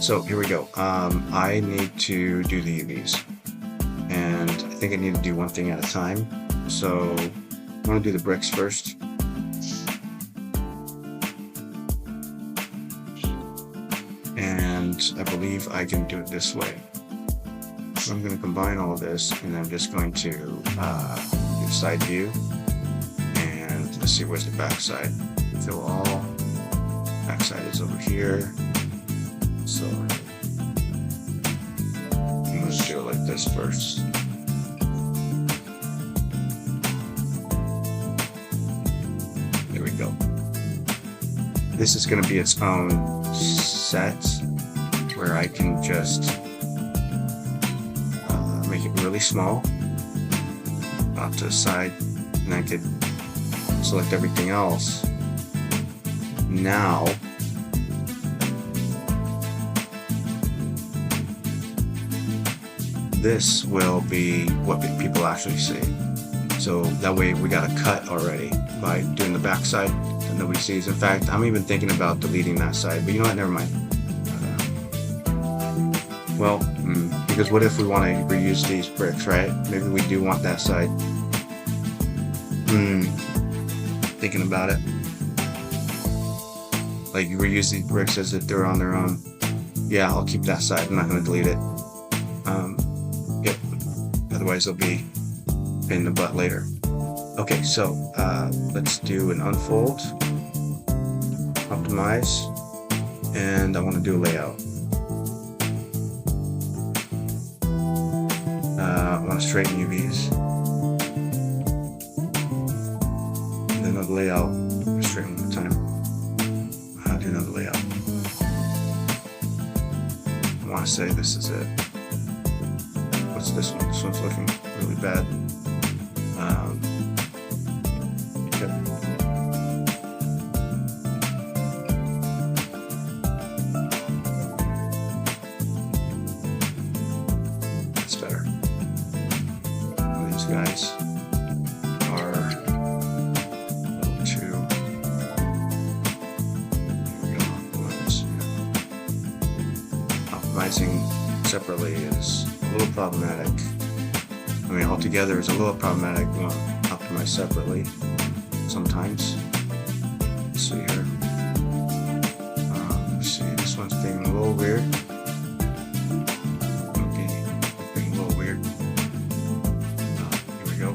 So here we go. I need to do the UVs, and I think I need to do one thing at a time. So I'm going to do the bricks first. And I believe I can do it this way. So I'm going to combine all of this, and I'm just going to do side view, and let's see, where's the back side. Fill all. Back side is over here. So I'm going to do it like this first. There we go. This is going to be its own set where I can just make it really small off to the side, and I could select everything else. Now this will be what people actually see. So that way we got a cut already by doing the back side that nobody sees. In fact, I'm even thinking about deleting that side, but you know what, never mind. Well, because what if we want to reuse these bricks, right? Maybe we do want that side. Thinking about it. Like, you reuse these bricks as if they're on their own. Yeah, I'll keep that side. I'm not going to delete it. Yep. Otherwise, it'll be in the butt later. Okay, so let's do an unfold, optimize, and I want to do a layout. I want to straighten UVs. And then another layout, straighten one more time. I'll do another layout. I want to say this is it. What's this one? This one's looking really bad. Yep. That's better. These guys are a little too. Here we go. Optimizing separately is a little problematic. I mean, altogether is a little problematic. You want to optimize separately sometimes. Let's see here. Let's see, this one's being a little weird. Okay, being a little weird. Here we go.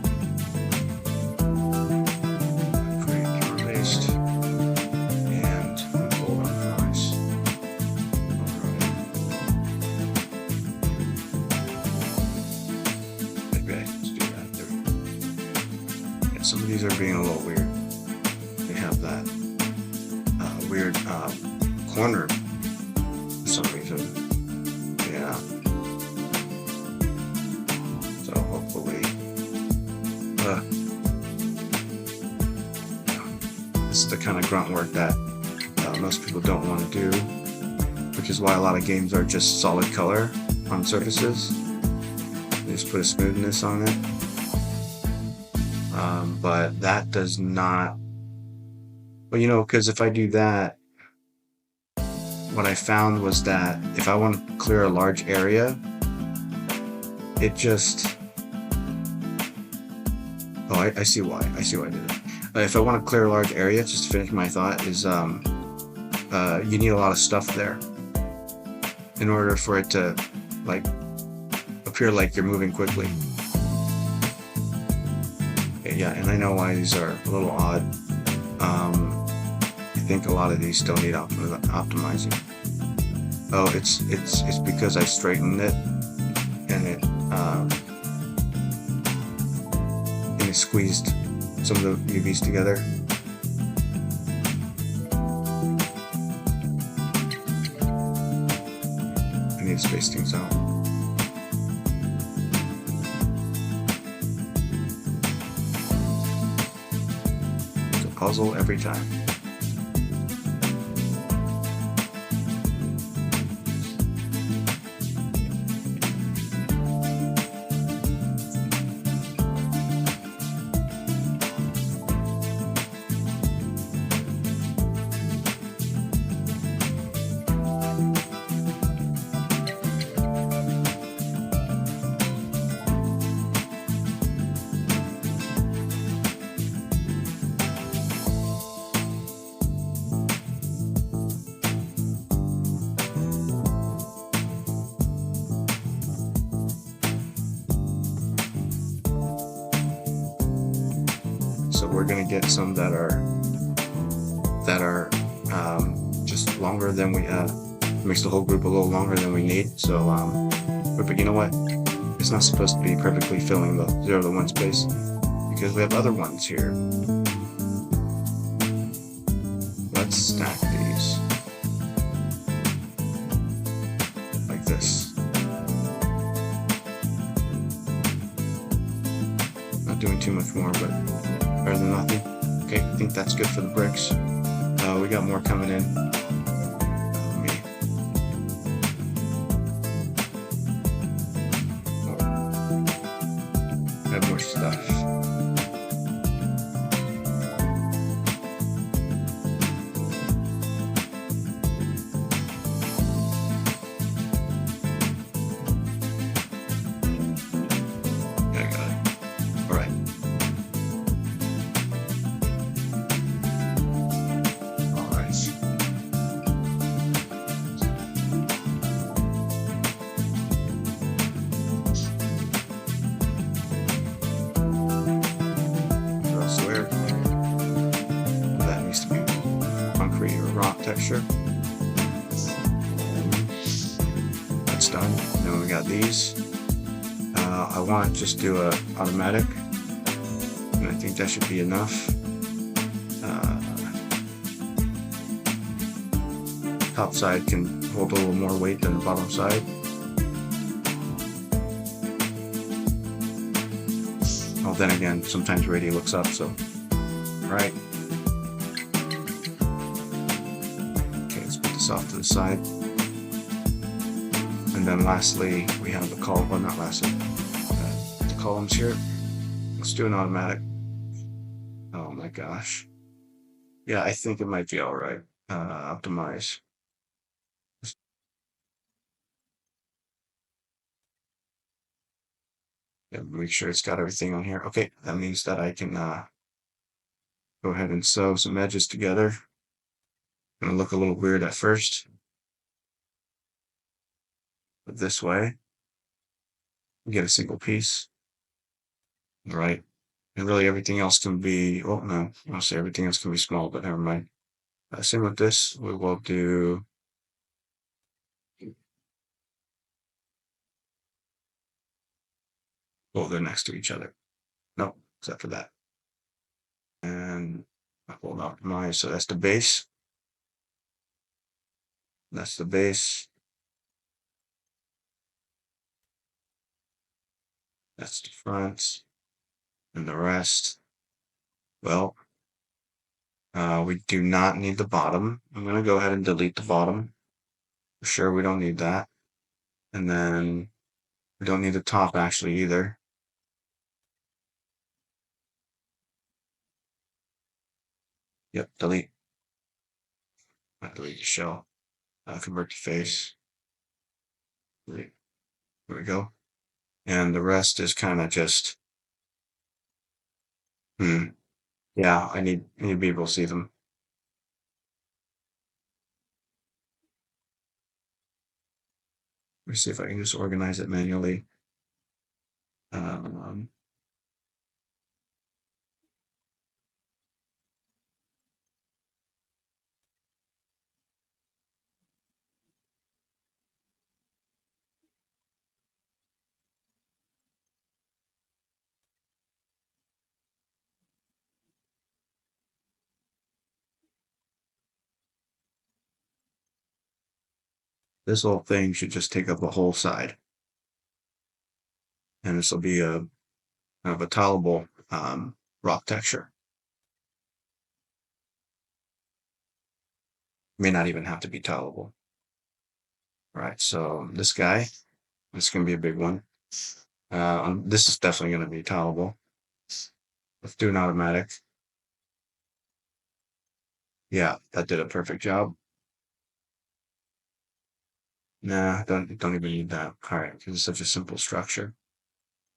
Create camera based and unfold optimize. Some of these are being a little weird. They have that weird corner for some reason. Yeah. So hopefully, this is the kind of grunt work that most people don't want to do, which is why a lot of games are just solid color on surfaces. They just put a smoothness on it. But that does not, well, you know, because if I do that, what I found was that if I want to clear a large area, it just, oh, I see why. I see why I did it. If I want to clear a large area, just to finish my thought, is you need a lot of stuff there in order for it to, like, appear like you're moving quickly. Yeah, and I know why these are a little odd. I think a lot of these still need optimizing. Oh, it's because I straightened it, and it squeezed some of the UVs together. I need to space things out. Puzzle every time. So we're gonna get some that are just longer than we makes the whole group a little longer than we need. So but you know what? It's not supposed to be perfectly filling the 0 to 1 space because we have other ones here. Let's stack these like this. Not doing too much more, but better than nothing. Okay, I think that's good for the bricks. We got more coming in. Have more stuff. I got it. All right. All right. Elsewhere, that needs to be concrete or rock texture. That's done. Then we got these. I want to just do a automatic, and I think that should be enough. Top side can hold a little more weight than the bottom side. Oh, then again, sometimes radio looks up, so right. Okay, let's put this off to the side. And then lastly, we have the column, well not lastly, the columns here. Let's do an automatic. Oh my gosh. Yeah, I think it might be all right. Optimize. Yeah, make sure it's got everything on here. Okay, that means that I can go ahead and sew some edges together. Gonna look a little weird at first, but this way, you get a single piece. All right. And really everything else can be, oh no, I'll say everything else can be small, but never mind. Same with this, we will do well, they're next to each other. No, except for that. And I will optimize, so that's the base. That's the base. That's the front. And the rest, well, we do not need the bottom. I'm gonna go ahead and delete the bottom. For sure, we don't need that. And then we don't need the top actually either. Yep, delete. Delete the shell. Convert to face. Delete. There we go. And the rest is kind of just, yeah, I need to be able to see them. Let me see if I can just organize it manually. This whole thing should just take up a whole side. And this will be a kind of a tolerable rock texture. May not even have to be tolerable. All right, so this guy, this is going to be a big one. This is definitely going to be tolerable. Let's do an automatic. Yeah, that did a perfect job. Nah, don't even need that. All right, because it's such a simple structure.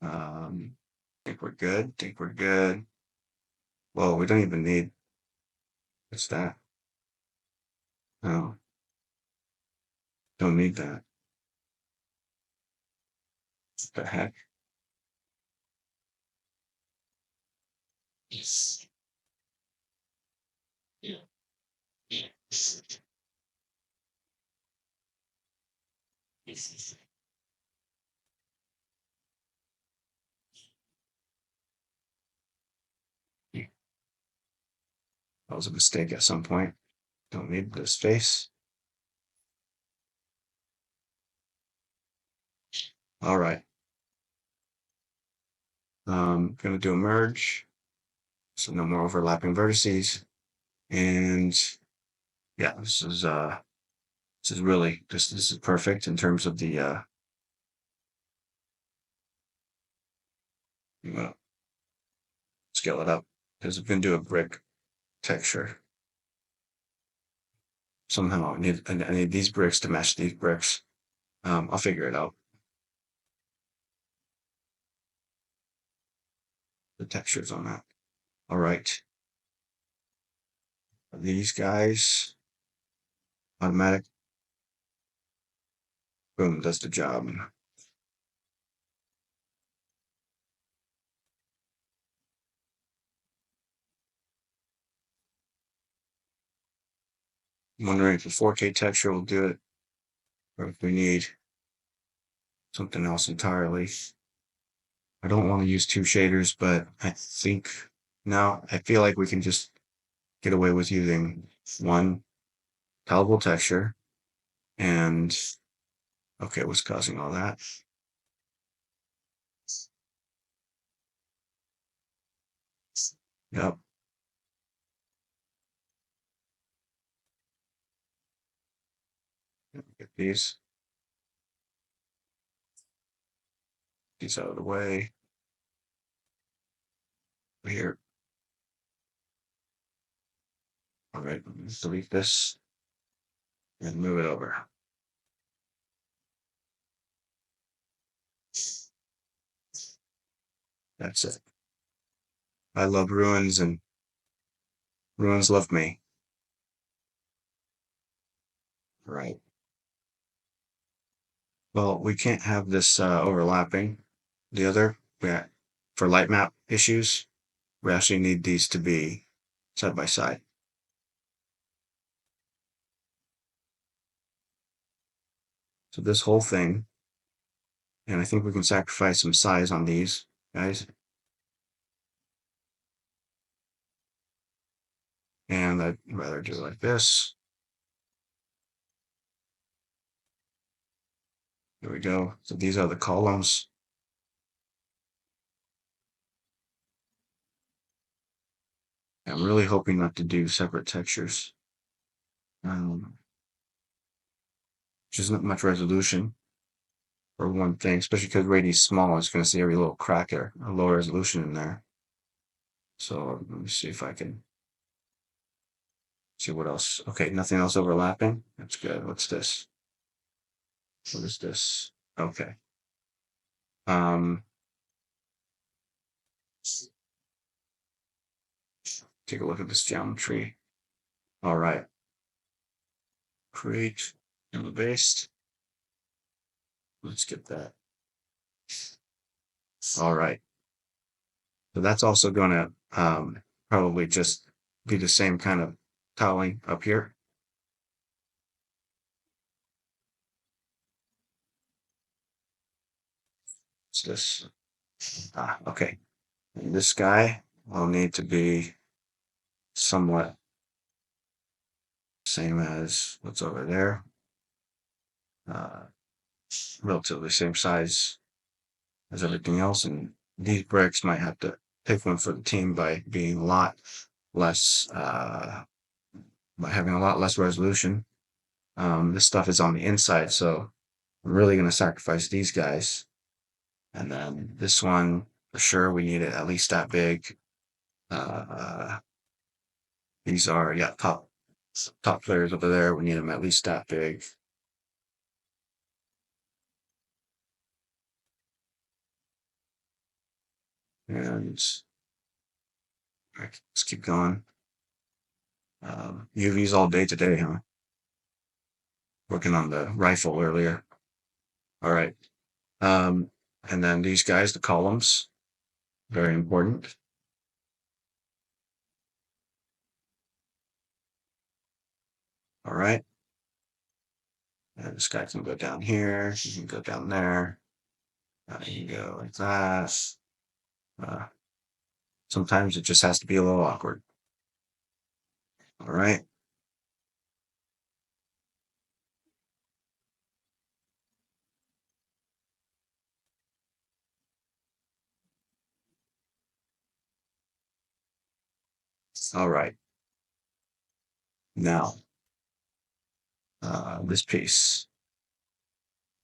Think we're good. Think we're good. Well, we don't even need. What's that? No, don't need that. What the heck? That was a mistake at some point. Don't need the space. All right. Gonna do a merge. So no more overlapping vertices. And yeah, this is really this is perfect in terms of the scale it up because I'm gonna do a brick texture. Somehow I need these bricks to match these bricks. I'll figure it out. The textures on that. All right. These guys, automatic, boom, does the job. I'm wondering if the 4K texture will do it, or if we need something else entirely. I don't want to use two shaders, but I think now I feel like we can just get away with using one palatable texture. And okay, what's causing all that? Yep. Get these out of the way. Here. All right, delete this and move it over. That's it. I love ruins and ruins love me. Right. Well, we can't have this overlapping. The other, yeah, for light map issues, we actually need these to be side by side. So this whole thing, and I think we can sacrifice some size on these guys. And I'd rather do it like this. There we go. So these are the columns. I'm really hoping not to do separate textures. Which isn't much resolution for one thing, especially because radius small. It's going to see every little crack there, a low resolution in there. So let me see if I can see what else. Okay, nothing else overlapping. That's good. What's this? What is this? Okay. Um, take a look at this geometry. All right. Create in the base. Let's get that. All right. So that's also going to probably just be the same kind of tiling up here. What's this? Ah, okay. And this guy will need to be somewhat same as what's over there. Uh, Relatively same size as everything else. And these bricks might have to pick one for the team by being a lot less, by having a lot less resolution. This stuff is on the inside, so I'm really going to sacrifice these guys. And then this one, for sure, we need it at least that big. Uh, these are, yeah, top players over there. We need them at least that big. And let's keep going. UVs all day today, huh? Working on the rifle earlier. All right. Um, and then these guys, the columns, very important. All right. And this guy can go down here. He can go down there. You can go like that. Uh, Sometimes it just has to be a little awkward. All right. All right. Now, this piece,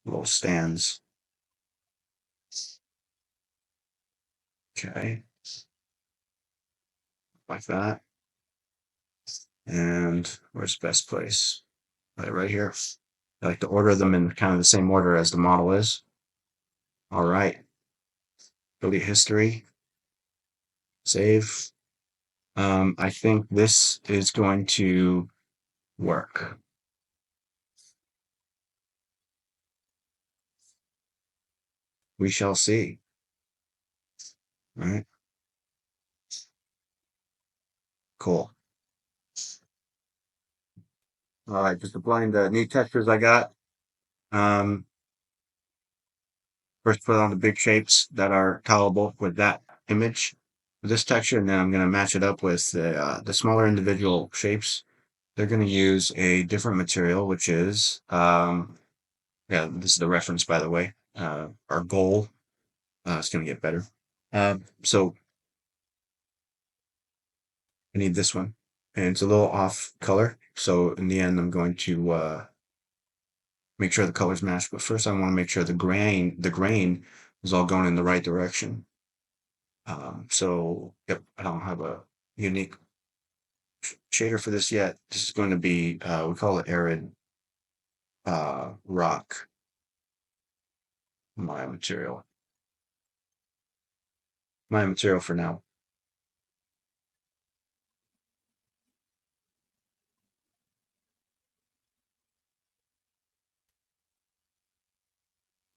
little stands. Okay. Like that. And where's the best place? Right here. I like to order them in kind of the same order as the model is. All right. Delete history. Save. I think this is going to work. We shall see. All right. Cool. All right. Just applying the new textures I got. Um, First put on the big shapes that are tolerable with that image, with this texture, and then I'm going to match it up with the smaller individual shapes. They're going to use a different material, which is, yeah, this is the reference, by the way. Our goal, it's going to get better. So I need this one, and it's a little off color. So in the end, I'm going to make sure the colors match. But first, I want to make sure the grain is all going in the right direction. So yep, I don't have a unique shader for this yet. This is going to be we call it arid rock. My material. My material for now.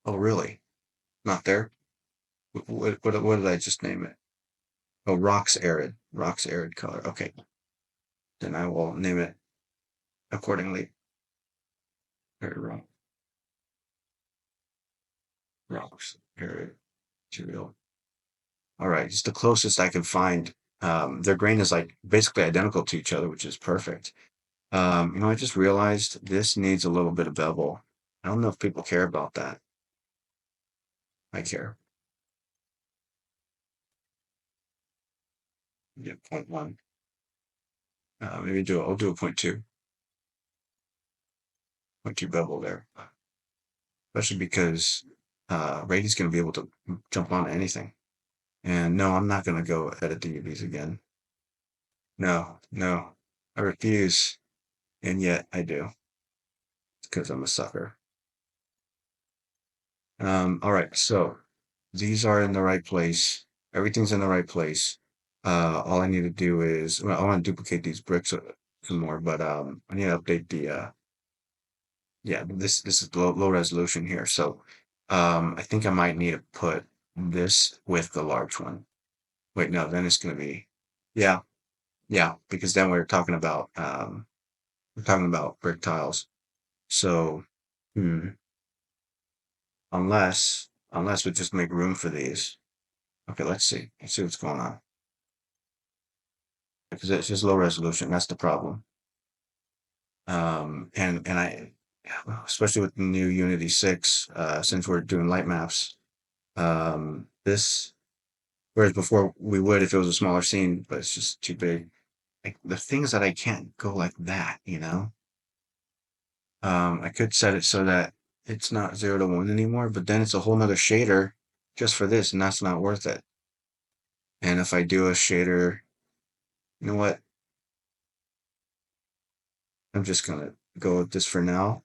Oh, really? Not there? What did I just name it? Oh, rocks arid. Rocks arid color. Okay. Then I will name it accordingly. Arid rock. Rocks arid material. All right. Just the closest I can find. Their grain is like basically identical to each other, which is perfect. I just realized this needs a little bit of bevel. I don't know if people care about that. I care. Yeah, 0.1. Maybe I'll do a 0.2, 0.2 bevel there. Especially because Rady's going to be able to jump on anything. And no, I'm not going to go edit the UVs again. No, no, I refuse. And yet I do because I'm a sucker. All right, so these are in the right place. Everything's in the right place. All I need to do is, well, I want to duplicate these bricks some more, but I need to update the yeah, this is low resolution here. So I think I might need to put this with the large one. Wait, no, then it's gonna be yeah, yeah, because then we're talking about brick tiles. So unless we just make room for these. Okay, let's see. Let's see what's going on. Because it's just low resolution. That's the problem. And I, especially with the new Unity 6, since we're doing light maps, this, whereas before we would if it was a smaller scene, but it's just too big. Like the things that I can't go like that, you know? I could set it so that it's not 0 to 1 anymore, but then it's a whole nother shader just for this, and that's not worth it. And if I do a shader, you know what? I'm just gonna go with this for now,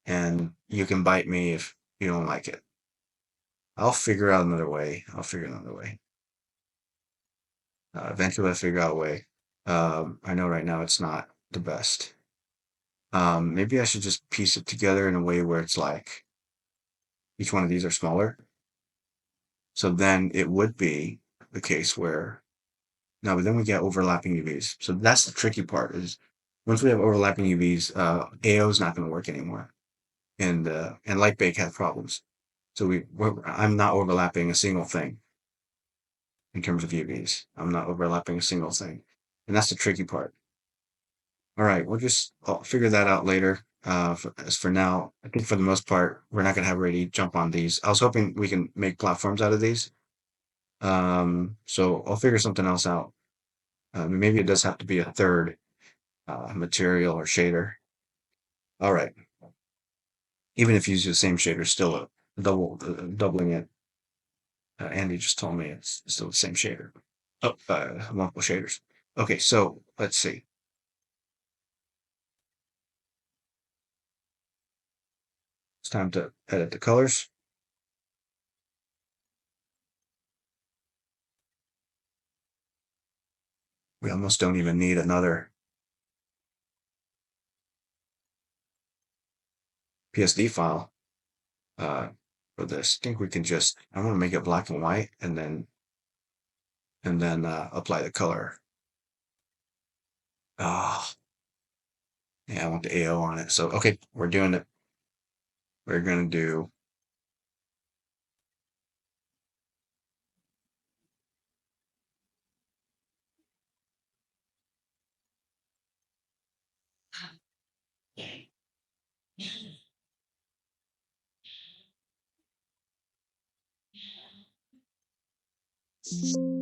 and you can bite me if you don't like it. I'll figure out another way. I'll figure another way. Eventually, I'll figure out a way. I know right now it's not the best. Maybe I should just piece it together in a way where it's like each one of these are smaller. So then it would be the case where no, but then we get overlapping UVs. So that's the tricky part is Once we have overlapping UVs, AO is not going to work anymore, and light bake has problems. So I'm not overlapping a single thing in terms of UVs. I'm not overlapping a single thing, and that's the tricky part. All right, I'll figure that out later. As for now, I think for the most part, we're not going to have ready jump on these. I was hoping we can make platforms out of these. So I'll figure something else out. Maybe it does have to be a third material or shader. All right. Even if you use the same shader, still doubling it. Andy just told me it's still the same shader. Oh, multiple shaders. Okay, so let's see. It's time to edit the colors. We almost don't even need another PSD file for this. I think we can I want to make it black and white and then apply the color. Ah, yeah, I want the AO on it. So, okay, we're doing it. We're going to do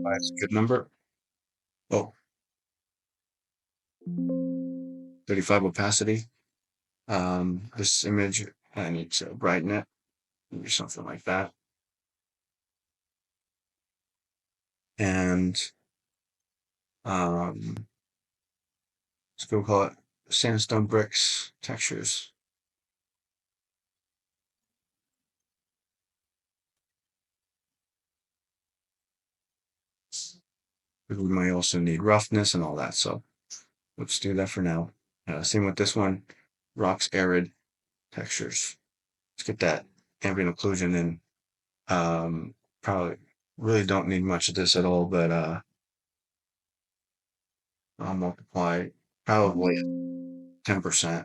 five's a good number. Oh, 35 opacity. This image, I need to brighten it, maybe something like that. And let's go call it sandstone bricks textures. We might also need roughness and all that. So let's do that for now. Same with this one, rocks arid textures. Let's get that ambient occlusion in. Probably really don't need much of this at all, but I'll multiply probably 10%.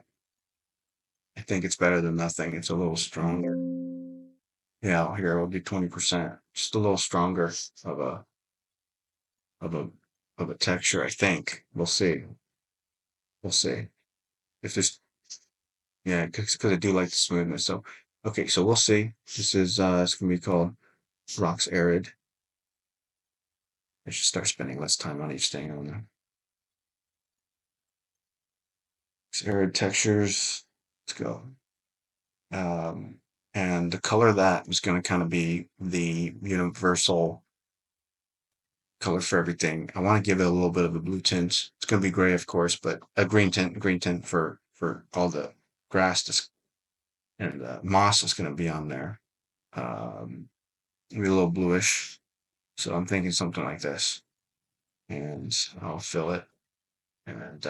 I think it's better than nothing. It's a little stronger. Yeah, here we'll do 20%. Just a little stronger of a of a of a texture, I think. We'll see. We'll see. If there's Yeah, because I do like the smoothness. So okay, so we'll see. It's gonna be called Rocks Arid. I should start spending less time on each thing on the arid textures. Let's go. Um, and the color that is going to kind of be the universal color for everything. I want to give it a little bit of a blue tint. It's going to be gray, of course, but a green tint for all the grass and moss is going to be on there. Maybe a little bluish. So I'm thinking something like this, and I'll fill it, and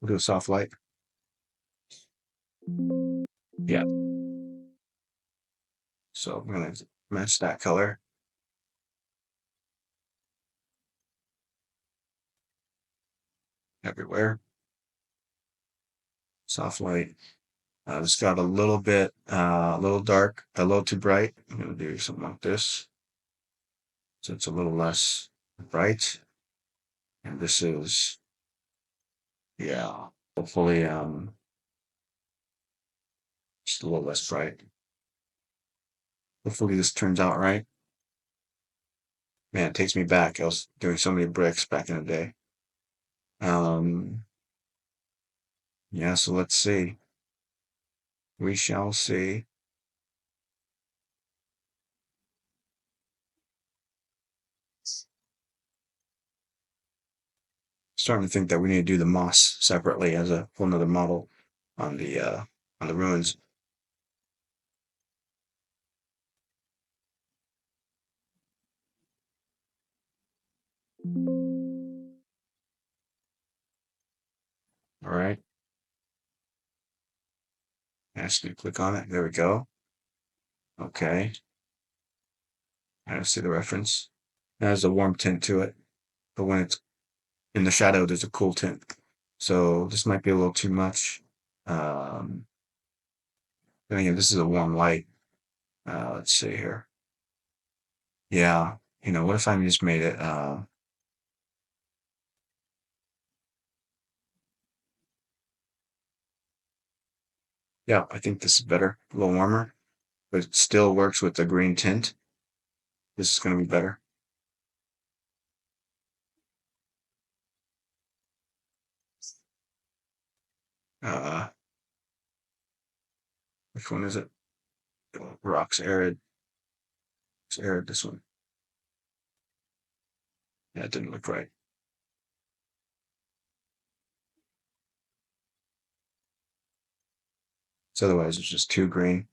we'll do a soft light. Yeah. So I'm gonna match that color everywhere. Soft light. It's got a little bit, a little dark, a little too bright. I'm gonna do something like this, so it's a little less bright. And this is, yeah, hopefully, just a little less bright. Hopefully this turns out right. Man, it takes me back. I was doing so many bricks back in the day. Um, yeah, so let's see. We shall see. Starting to think that we need to do the moss separately as a whole nother model on the ruins. All right. Actually click on it. There we go. Okay. I don't see the reference. It has a warm tint to it, but when it's in the shadow, there's a cool tint. So this might be a little too much. Um, then again, this is a warm light. Let's see here. Yeah, what if I just made it? Yeah, I think this is better, a little warmer, but it still works with the green tint. This is going to be better. Uh, which one is it? Rocks arid. It's arid. This one. Yeah, it didn't look right. So otherwise, it's just too green.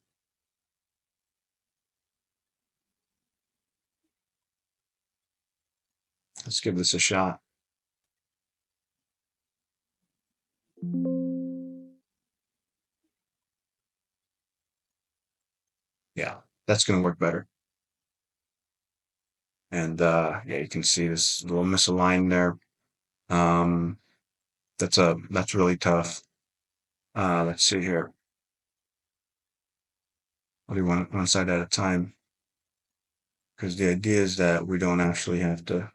Let's give this a shot. Yeah, that's going to work better. And yeah, you can see this little misaligned there. Um, that's really tough. Let's see here. I'll do one side at a time because the idea is that we don't actually have to.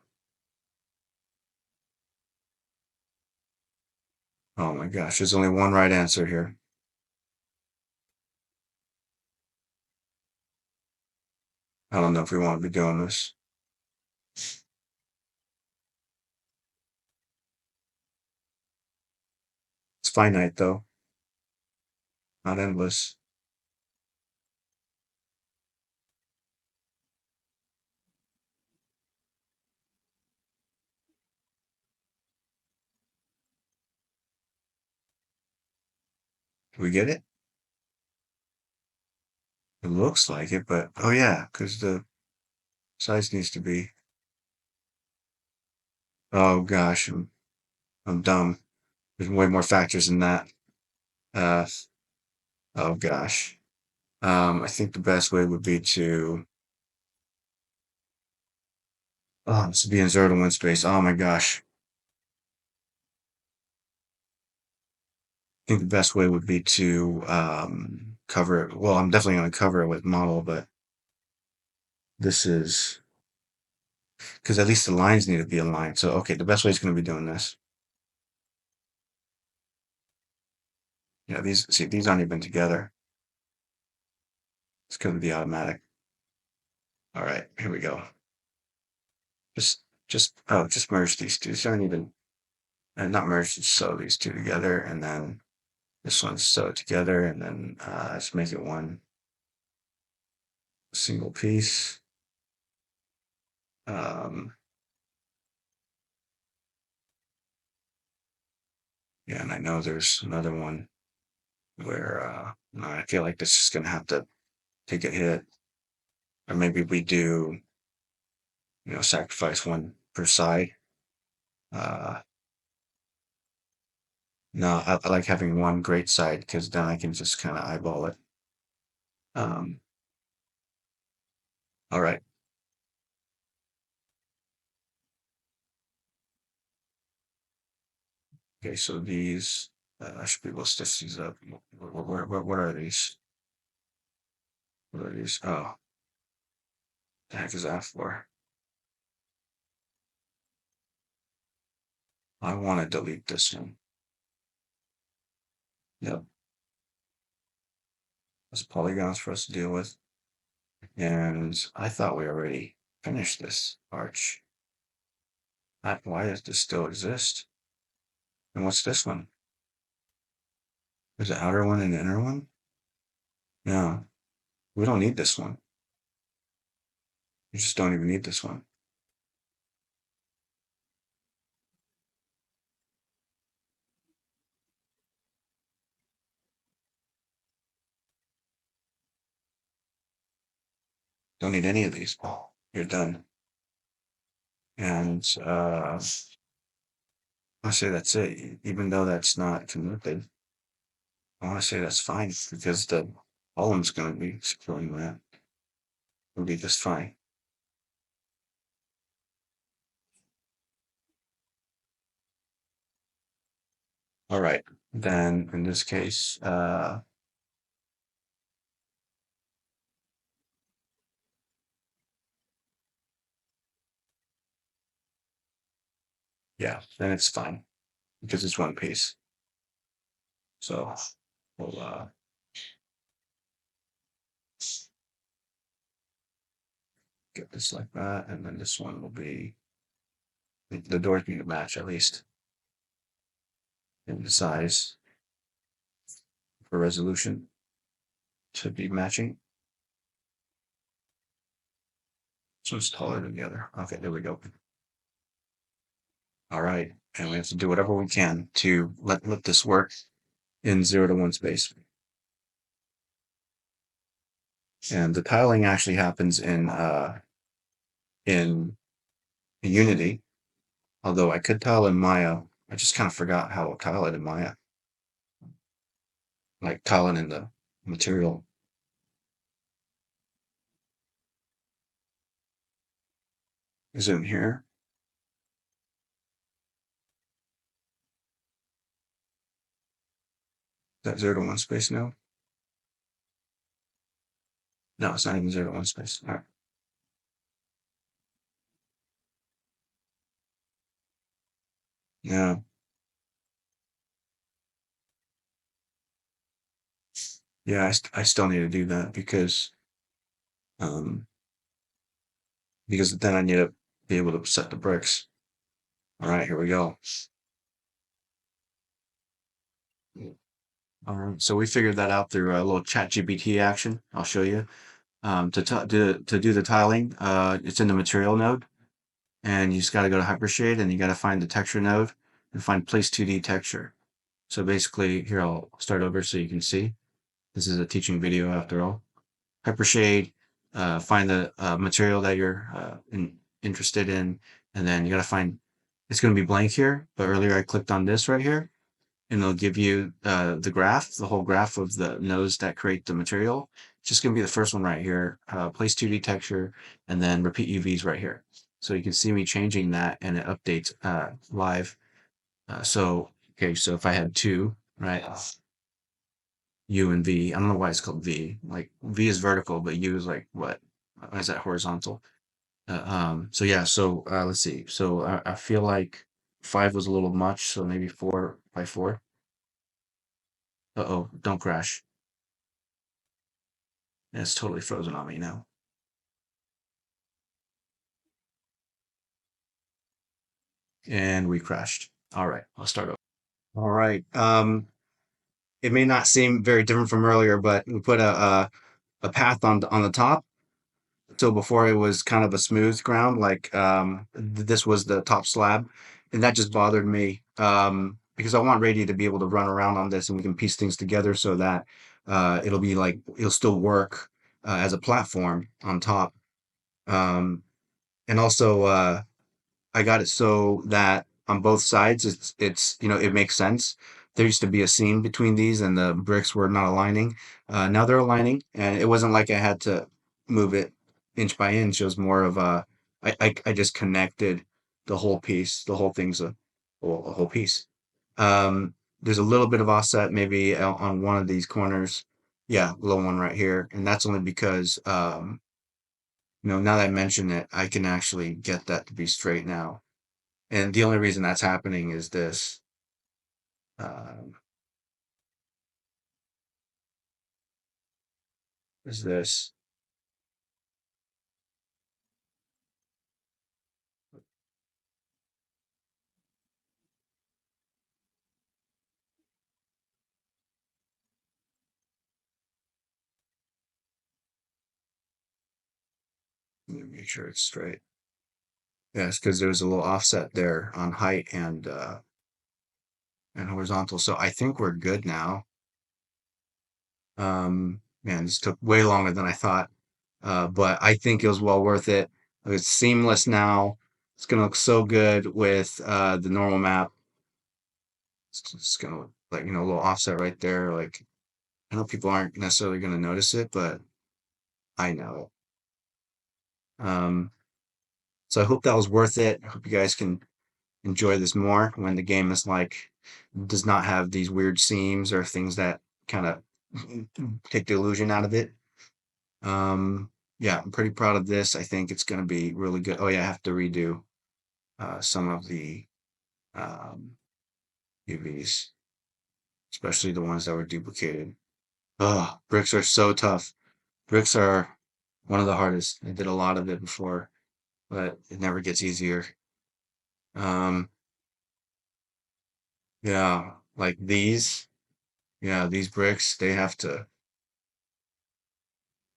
Oh my gosh, there's only one right answer here. I don't know if we want to be doing this. It's finite though, not endless. Do we get it? It looks like it, but oh yeah, because the size needs to be. Oh gosh, I'm dumb. There's way more factors than that. Uh, oh gosh. I think the best way would be to. Oh, this would be in zero to one space. Oh my gosh. I think the best way would be to cover it. Well, I'm definitely going to cover it with model, but this is because at least the lines need to be aligned. So, okay, the best way is going to be doing this. Yeah, these aren't even together. It's going to be automatic. All right, here we go. Just merge these two. These aren't even, not merge, just sew these two together. And then this one's sew it together. And then let's make it one single piece. Um, yeah, and I know there's another one where I feel like this is going to have to take a hit, or maybe we do, sacrifice one per side. Uh, no, I like having one great side because then I can just kind of eyeball it. Um, all right. Okay, so these, I should be able to stitch these up. What are these? What are these? Oh, the heck is that for? I want to delete this one. Yep, that's polygons for us to deal with. And I thought we already finished this arch. Why does this still exist? And what's this one? There's an outer one and an inner one? No, we don't need this one. You just don't even need this one. Don't need any of these. You're done. And I say that's it. Even though that's not connected, I want to say that's fine because the column's going to be securing that. It'll be just fine. All right. Then in this case, yeah, then it's fine because it's one piece. So we'll get this like that, and then this one will be the doors need to match at least in the size for resolution to be matching. So it's taller than the other. Okay, there we go. All right, and we have to do whatever we can to let this work in 0 to 1 space. And the tiling actually happens in Unity, although I could tile in Maya. I just kind of forgot how to tile it in Maya, like tiling in the material. Zoom here. That 0 to 1 space now? No, it's not even 0 to 1 space. All right. Yeah, yeah. I still need to do that um because then I need to be able to set the bricks. All right, here we go. All right, so we figured that out through a little chat GPT action. I'll show you. To do the tiling, it's in the material node, and you just got to go to Hypershade, and you got to find the texture node and find Place 2D texture. So basically, here I'll start over so you can see. This is a teaching video after all. Hypershade, find the material that you're interested in, and then you got to find. It's going to be blank here, but earlier I clicked on this right here, and it'll give you the graph, the whole graph of the nodes that create the material. It's just going to be the first one right here, place 2D texture, and then repeat UVs right here. So you can see me changing that, and it updates live. Okay, so if I had two, right, U and V, I don't know why it's called V. Like V is vertical, but U is like what? Why is that horizontal? So yeah, so let's see. So I feel like 5 was a little much, so maybe 4 by 4. Uh-oh, don't crash. It's totally frozen on me now. And we crashed. All right, I'll start over. All right. It may not seem very different from earlier, but we put a path on the top. So before it was kind of a smooth ground, like this was the top slab, and that just bothered me because I want Rady to be able to run around on this, and we can piece things together so that it'll be like it'll still work as a platform on top. Um, and also I got it so that on both sides it's it makes sense. There used to be a seam between these and the bricks were not aligning. Now they're aligning, and it wasn't like I had to move it inch by inch. It was more of I just connected the whole piece. The whole thing's a whole piece. There's a little bit of offset maybe on one of these corners. Yeah, little one right here, and that's only because now that I mention it, I can actually get that to be straight now. And the only reason that's happening um, is this. Let me make sure it's straight. Yes, because there's a little offset there on height and horizontal. So I think we're good now. Man, this took way longer than I thought. But I think it was well worth it. It's seamless now. It's gonna look so good with the normal map. It's gonna look like a little offset right there. Like I know people aren't necessarily gonna notice it, but I know it. So I hope that was worth it. I hope you guys can enjoy this more when the game is like does not have these weird seams or things that kind of take the illusion out of it. Yeah, I'm pretty proud of this. I think it's going to be really good. Oh yeah, I have to redo some of the um, UVs, especially the ones that were duplicated. Oh, bricks are so tough. Bricks are one of the hardest. I did a lot of it before, but it never gets easier. Um, yeah, like these, yeah, these bricks, they have to,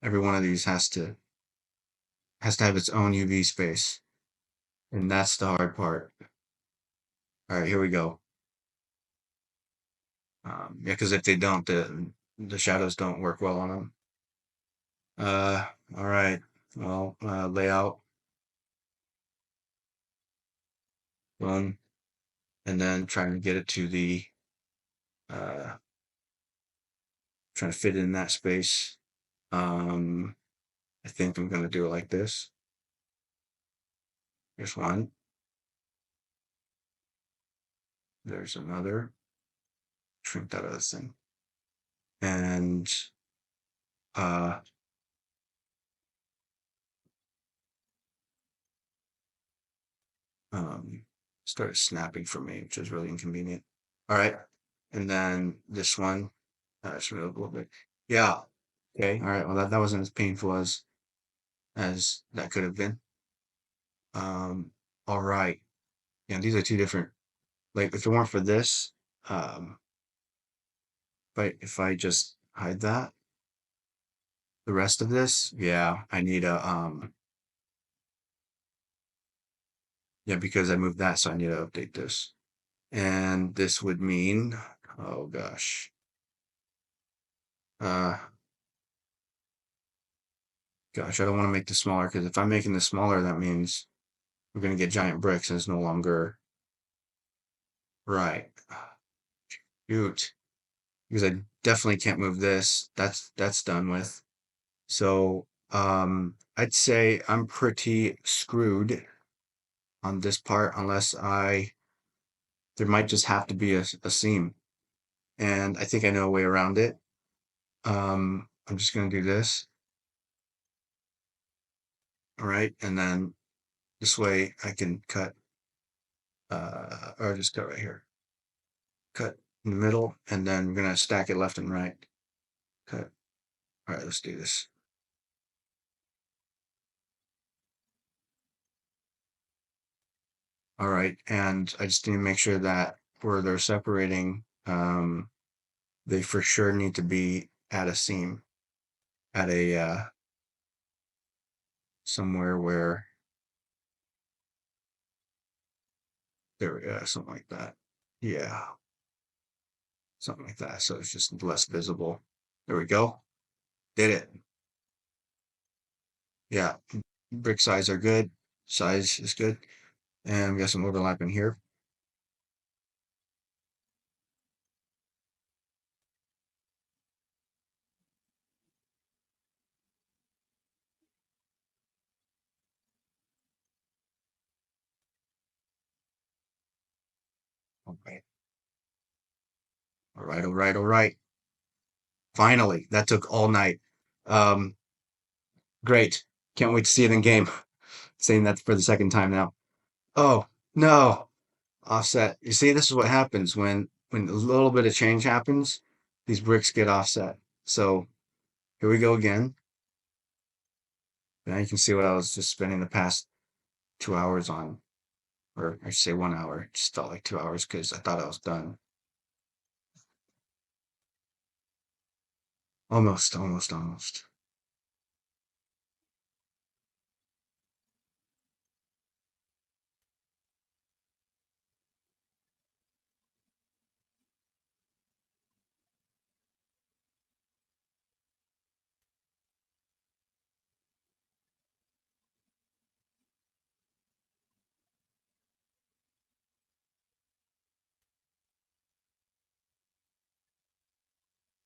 every one of these has to have its own UV space. And that's the hard part. All right, here we go. Yeah, because if they don't, the shadows don't work well on them. All right. Well, layout, one, and then trying to get it to the, uh, trying to fit it in that space. Um, I think I'm gonna do it like this. Here's one. There's another. Shrink that other thing. And uh, um, started snapping for me, which is really inconvenient. All right. And then this one, it's really a little bit. Yeah. Okay. All right. Well, that wasn't as painful as that could have been. Um, all right. Yeah, these are two different. Like, if it weren't for this, if I just hide that, the rest of this, yeah, I need a yeah, because I moved that, so I need to update this. And this would mean, oh gosh, uh, gosh, I don't want to make this smaller because if I'm making this smaller, that means we're gonna get giant bricks, and it's no longer right. Shoot, because I definitely can't move this. That's done with. So, I'd say I'm pretty screwed on this part unless there might just have to be a seam. And I think I know a way around it. I'm just gonna do this. All right. And then this way I can cut, or just cut right here. Cut in the middle, and then we're gonna stack it left and right. Cut. All right, let's do this. All right, and I just need to make sure that where they're separating, they for sure need to be at a seam, at a somewhere where there we go, something like that. Yeah, something like that. So it's just less visible. There we go. Did it. Yeah, brick size are good. Size is good. And we got some overlap in here. Okay. All right, all right, all right. Finally, that took all night. Um, great. Can't wait to see it in game. Saying that for the second time now. Oh, no. Offset. You see, this is what happens when a little bit of change happens, these bricks get offset. So here we go again. Now you can see what I was just spending the past 2 hours on, or I should say 1 hour. It just felt like 2 hours because I thought I was done. Almost, almost, almost.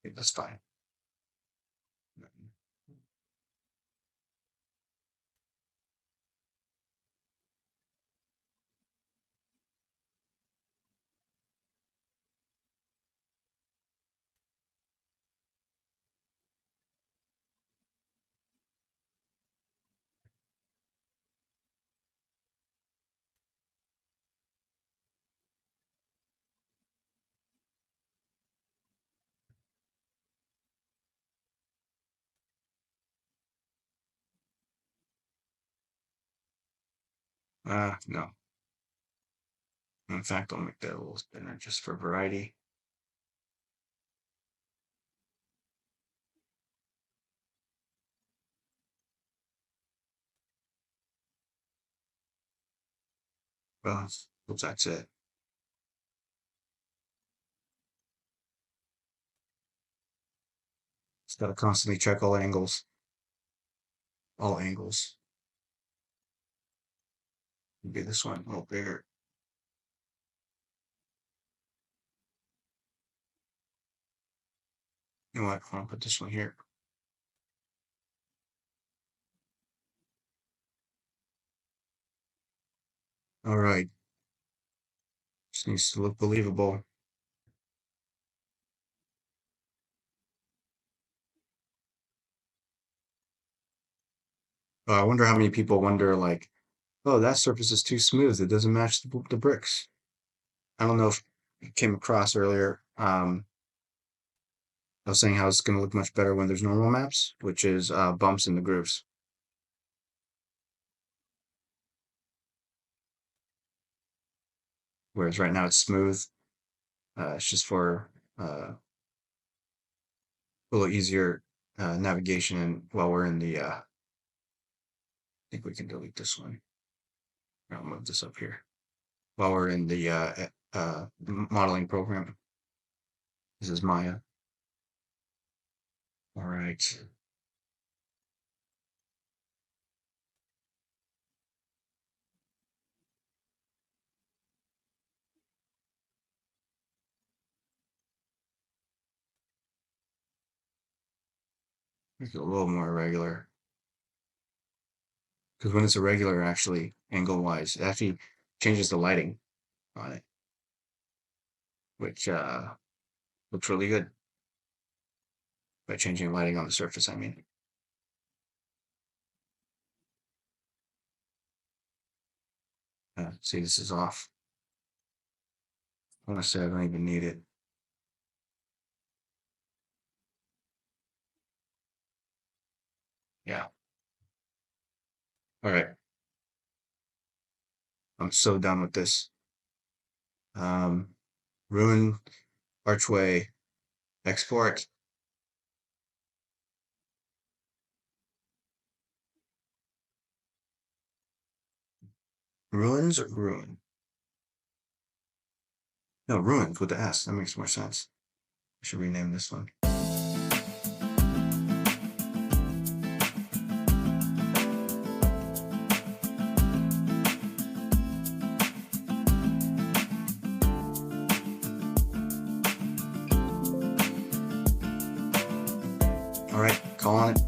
Okay, that's fine. No. In fact, I'll make that a little thinner just for variety. Well, that's it. Just gotta constantly check all angles. All angles. Maybe this one a little bigger. You know what? I'll put this one here. All right. Just needs to look believable. I wonder how many people wonder, like, oh, that surface is too smooth. It doesn't match the bricks. I don't know if it came across earlier. I was saying how it's going to look much better when there's normal maps, which is bumps in the grooves. Whereas right now it's smooth. It's just for a little easier navigation. And while we're in the, I think we can delete this one. I'll move this up here. While we're in the modeling program. This is Maya. All right. Make it a little more irregular. Because when it's irregular, actually, angle-wise, it actually changes the lighting on it, which looks really good by changing lighting on the surface, I mean. See, this is off. I want to say I don't even need it. Yeah. All right. I'm so done with this. Ruin, archway, export. Ruins or ruin? No, ruins with the S. That makes more sense. I should rename this one. All right, call on it.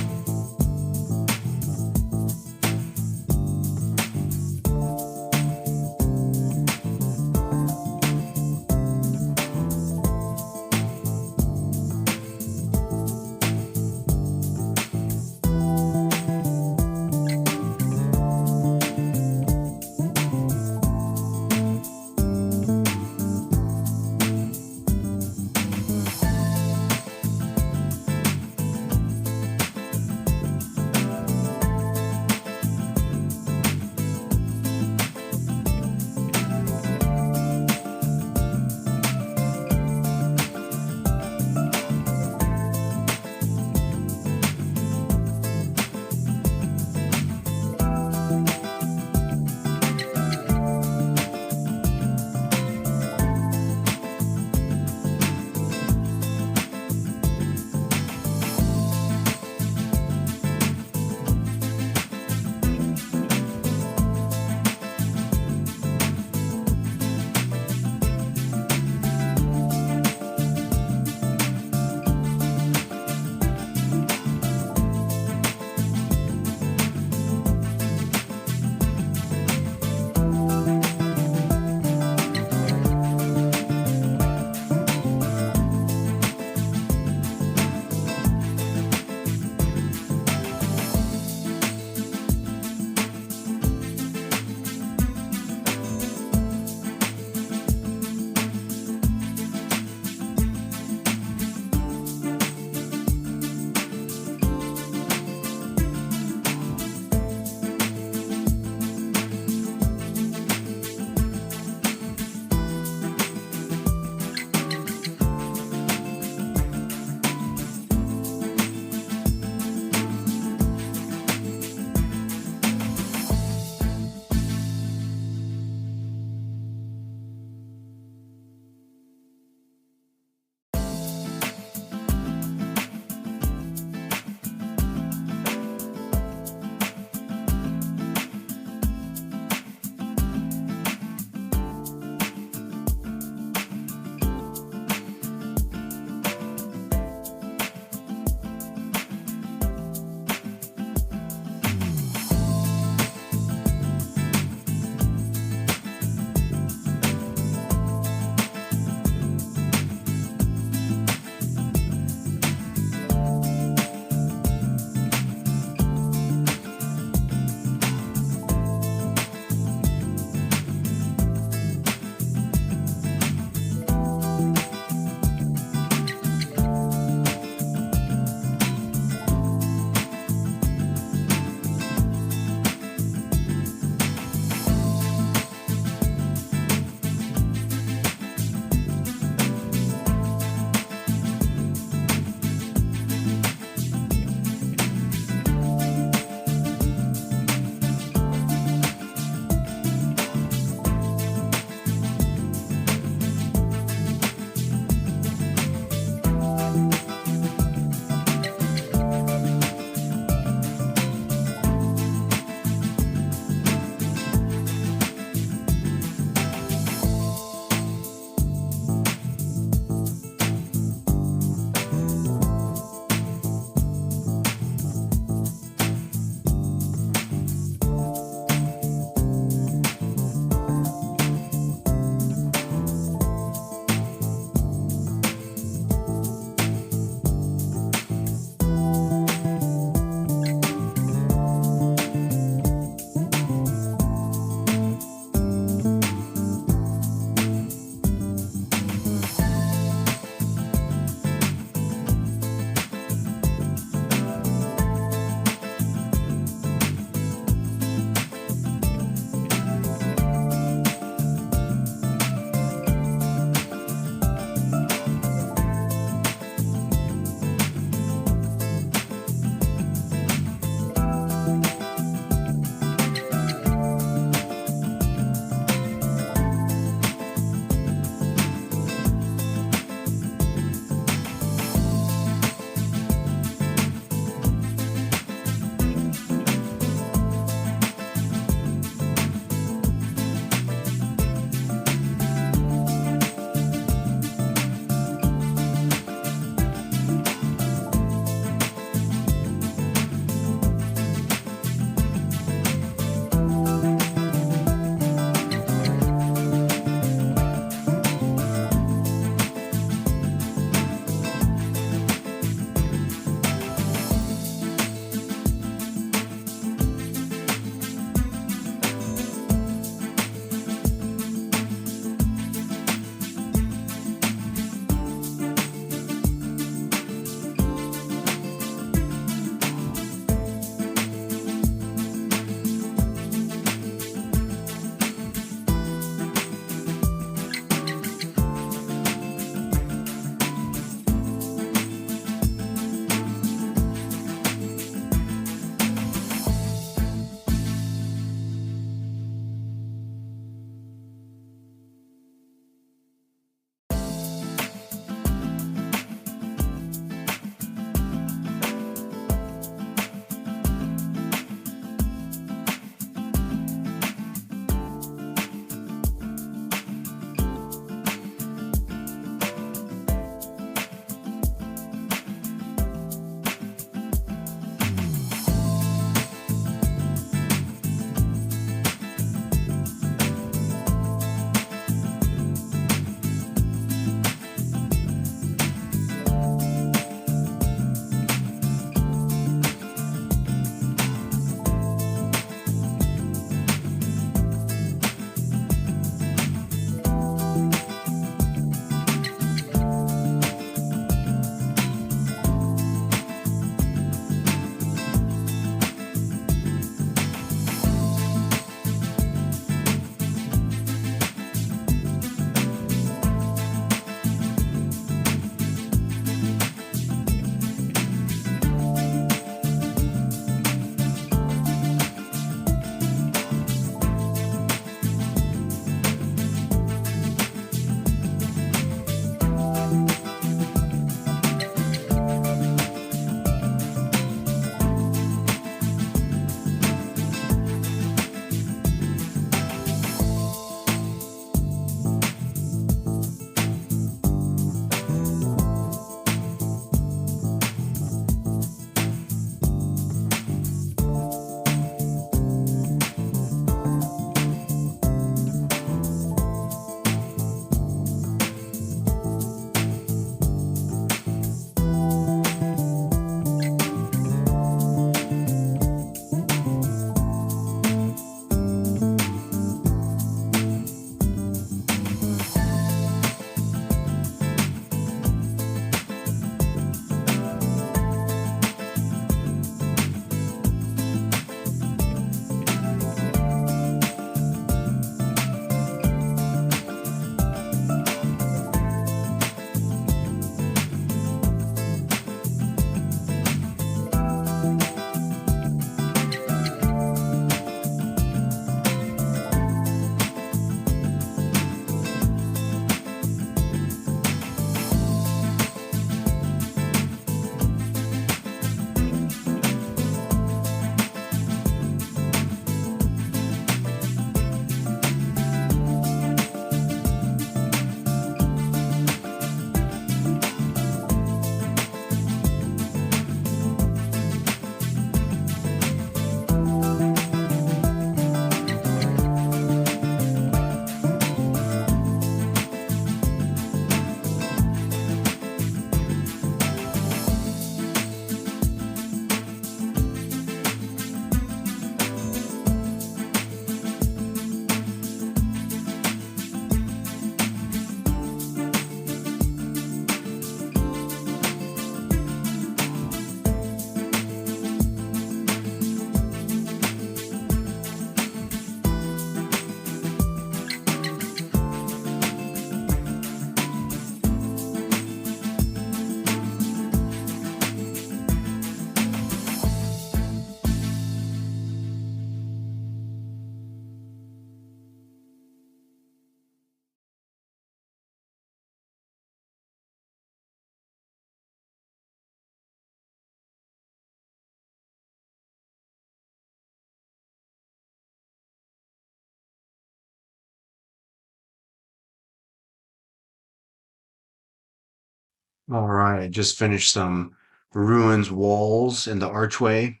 All right, I just finished some ruins walls in the archway.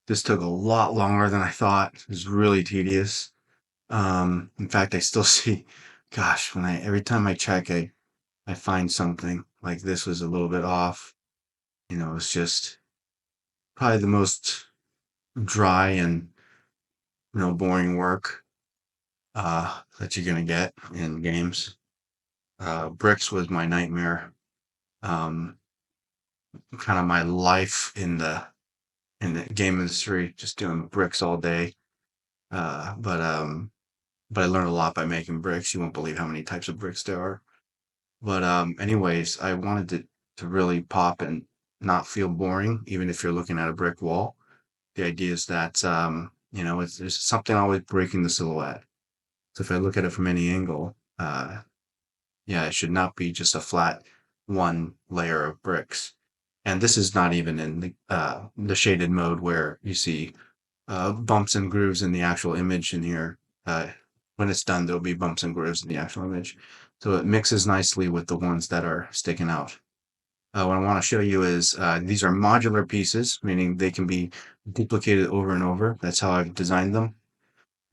This took a lot longer than I thought. It was really tedious. In fact, I still see, gosh, every time I check, I find something like this was a little bit off. It's just probably the most dry and boring work that you're gonna get in games. Bricks was my nightmare. Um, Kind of my life in the game industry, just doing bricks all day. But I learned a lot by making bricks. You won't believe how many types of bricks there are. But anyways, I wanted to really pop and not feel boring, even if you're looking at a brick wall. The idea is that there's something always breaking the silhouette. So if I look at it from any angle, yeah, it should not be just a flat one layer of bricks. And this is not even in the shaded mode where you see bumps and grooves in the actual image in here. Uh, when it's done, there'll be bumps and grooves in the actual image. So it mixes nicely with the ones that are sticking out. What I want to show you is these are modular pieces, meaning they can be duplicated over and over. That's how I've designed them.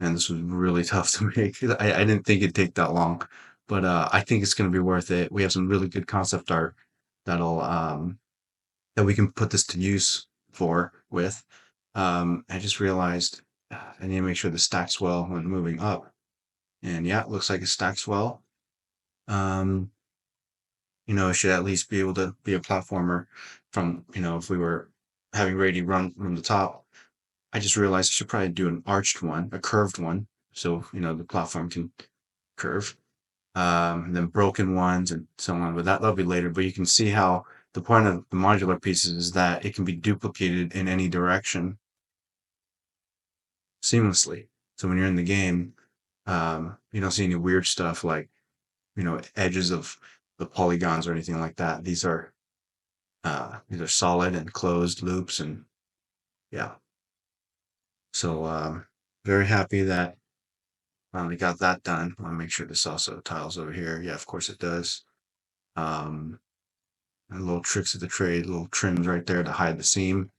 And this was really tough to make. I didn't think it'd take that long, but I think it's going to be worth it. We have some really good concept art that'll that we can put this to use with. I just realized I need to make sure the stacks well when moving up. And yeah, it looks like it stacks well. Um, it should at least be able to be a platformer from, if we were having Rady run from the top. I just realized I should probably do an arched one, a curved one. So, the platform can curve. And then broken ones and so on. But that'll be later. But you can see how the point of the modular pieces is that it can be duplicated in any direction seamlessly. So when you're in the game, you don't see any weird stuff like, edges of the polygons or anything like that. These are solid and closed loops and yeah. So very happy that finally got that done. I want to make sure this also tiles over here. Yeah, of course it does. Um, and little tricks of the trade, little trims right there to hide the seam.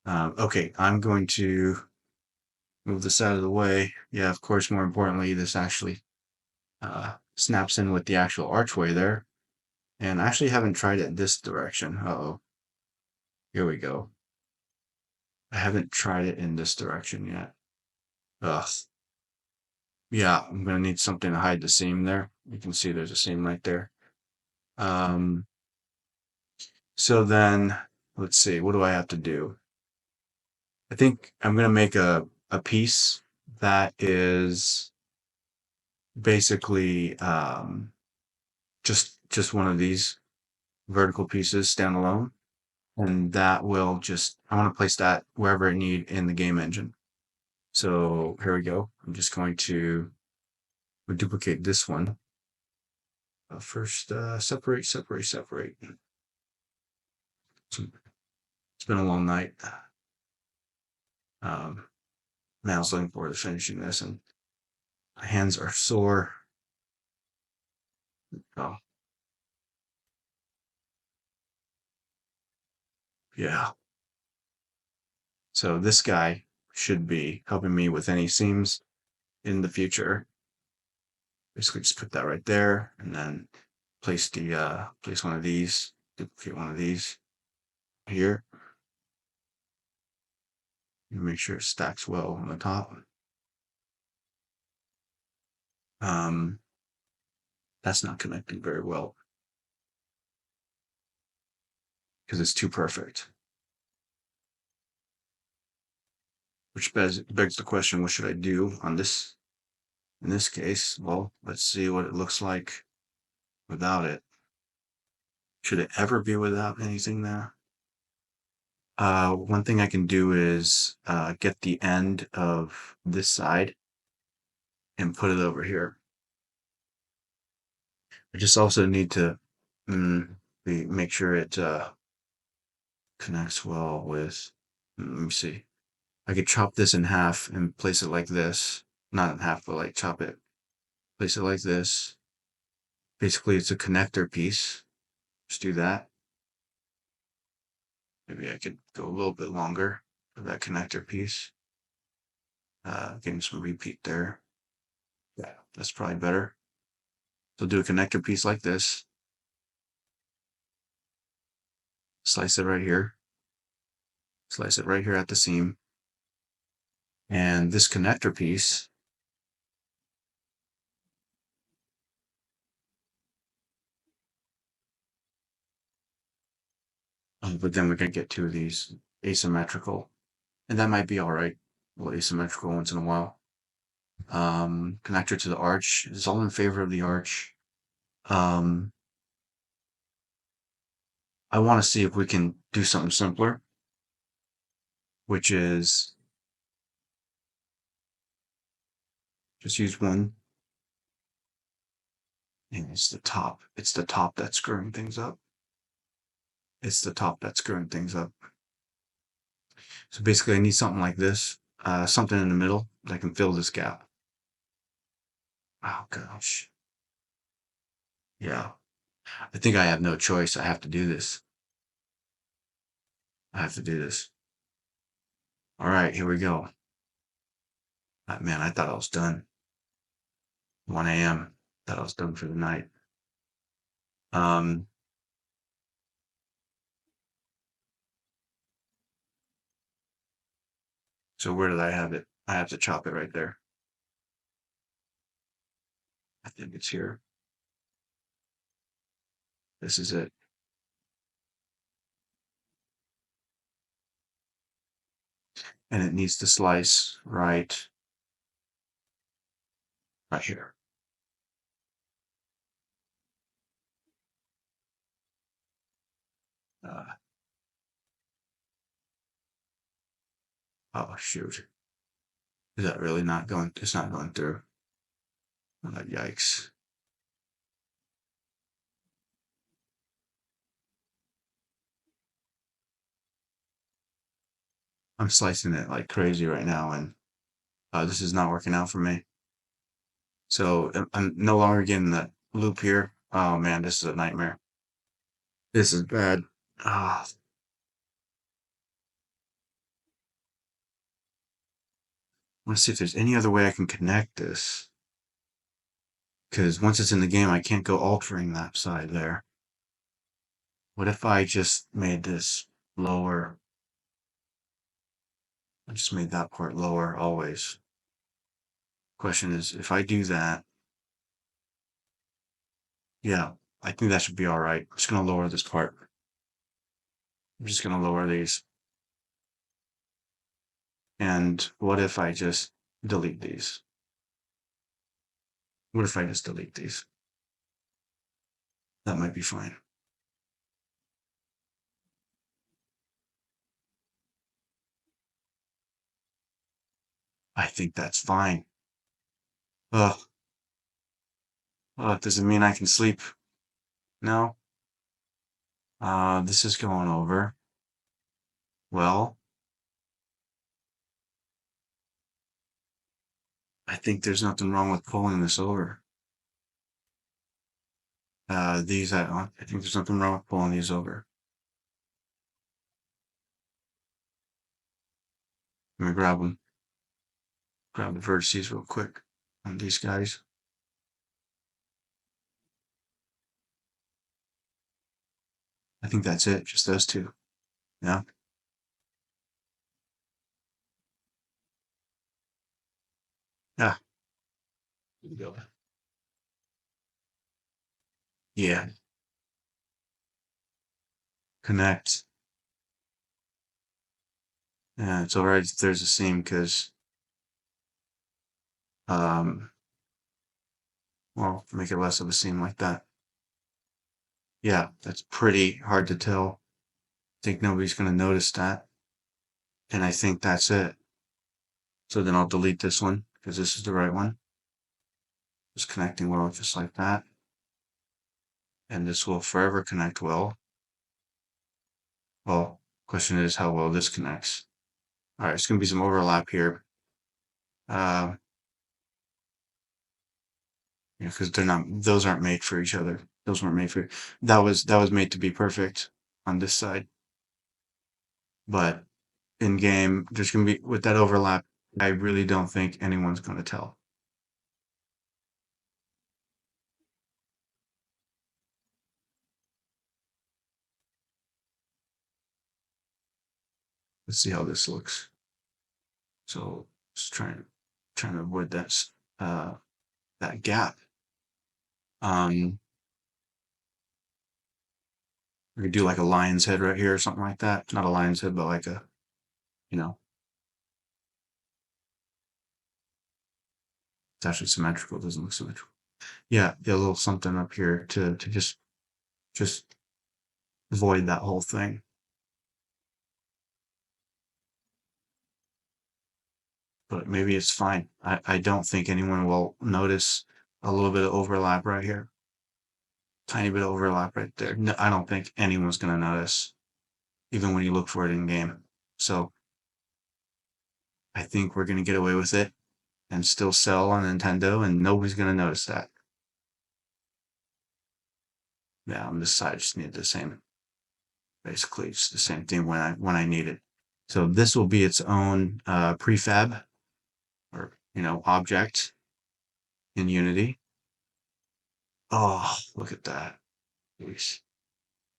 Okay, I'm going to move this out of the way. Yeah, of course, more importantly, this actually snaps in with the actual archway there. And I actually haven't tried it this direction. Uh-oh, here we go. I haven't tried it in this direction yet. Ugh. Yeah, I'm gonna need something to hide the seam there. You can see there's a seam right there. Um, so then let's see, what do I have to do? I think I'm gonna make a piece that is basically just one of these vertical pieces standalone, and that will just I want to place that wherever I need in the game engine. So here we go. I'm just going to duplicate this one. First, separate. It's been a long night. Um, Now I was looking forward to finishing this, and my hands are sore. Oh, yeah. So this guy should be helping me with any seams in the future. Basically, just put that right there, and then place one of these. Duplicate one of these here. And make sure it stacks well on the top. Um, that's not connecting very well because it's too perfect. Which begs the question, what should I do on this? In this case, well, let's see what it looks like without it. Should it ever be without anything there? One thing I can do is get the end of this side and put it over here. I just also need to make sure it connects well with, let me see. I could chop this in half and place it like this. Not in half, but like chop it. Place it like this. Basically, it's a connector piece. Just do that. Maybe I could go a little bit longer for that connector piece. Getting some repeat there. Yeah, that's probably better. So do a connector piece like this. Slice it right here. Slice it right here at the seam. And this connector piece, but then we're going to get two of these asymmetrical. And that might be all right. A little asymmetrical once in a while. Connector to the arch is all in favor of the arch. I want to see if we can do something simpler, which is just use one. And it's the top. It's the top that's screwing things up. It's the top that's screwing things up. So basically I need something like this, something in the middle that can fill this gap. Oh gosh. Yeah. I think I have no choice. I have to do this. I have to do this. All right, here we go. Man, I thought I was done. 1 a.m. Thought I was done for the night. Um, so where did I have it? I have to chop it right there. I think it's here. This is it. And it needs to slice right here. Uh, oh shoot. Is that really not going? It's not going through. Yikes. I'm slicing it like crazy right now, and this is not working out for me. So I'm no longer getting that loop here. Oh man, this is a nightmare. This is bad. Ah, I want to see if there's any other way I can connect this. Because once it's in the game, I can't go altering that side there. What if I just made this lower? I just made that part lower always. Question is, if I do that, yeah, I think that should be all right. I'm just going to lower this part. I'm just going to lower these. And what if I just delete these? What if I just delete these? That might be fine. I think that's fine. Ugh. Does it mean I can sleep? No. This is going over. Well, I think there's nothing wrong with pulling this over. I think there's nothing wrong with pulling these over. Let me grab them. Grab the vertices real quick on these guys. I think that's it. Just those two. Yeah. Yeah. Here we go. Yeah. Connect. Yeah, it's all right if there's a seam because, um, well, make it less of a seam like that. Yeah, that's pretty hard to tell. I think nobody's going to notice that. And I think that's it. So then I'll delete this one because this is the right one. It's connecting well just like that. And this will forever connect well. Well, question is how well this connects. All right, there's going to be some overlap here. Uh, because they're not; those aren't made for each other. Those weren't made for. That was made to be perfect on this side. but in game, there's going to be, with that overlap, I really don't think anyone's going to tell. Let's see how this looks. So just trying to avoid that gap. Um, we could do like a lion's head right here or something like that. Not a lion's head, but like a, you know, it's actually symmetrical. It doesn't look symmetrical. Yeah, a little something up here to just avoid that whole thing. But maybe it's fine. I don't think anyone will notice a little bit of overlap right here. Tiny bit of overlap right there. No, I don't think anyone's going to notice, even when you look for it in game. So I think we're going to get away with it and still sell on Nintendo, and nobody's going to notice that. Yeah, on this side, I just need the same, basically, it's the same thing when I need it. So this will be its own prefab or object in Unity. Oh, look at that.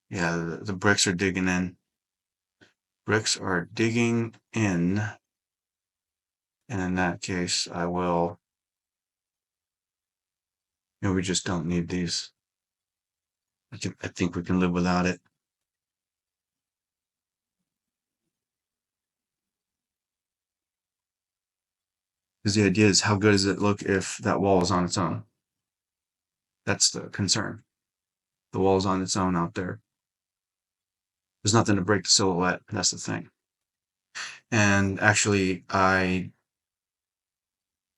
Yeah, the bricks are digging in. Bricks are digging in. And in that case, I will, we just don't need these. I think we can live without it. Because the idea is, how good does it look if that wall is on its own? That's the concern. The wall is on its own out there. There's nothing to break the silhouette. That's the thing. And actually,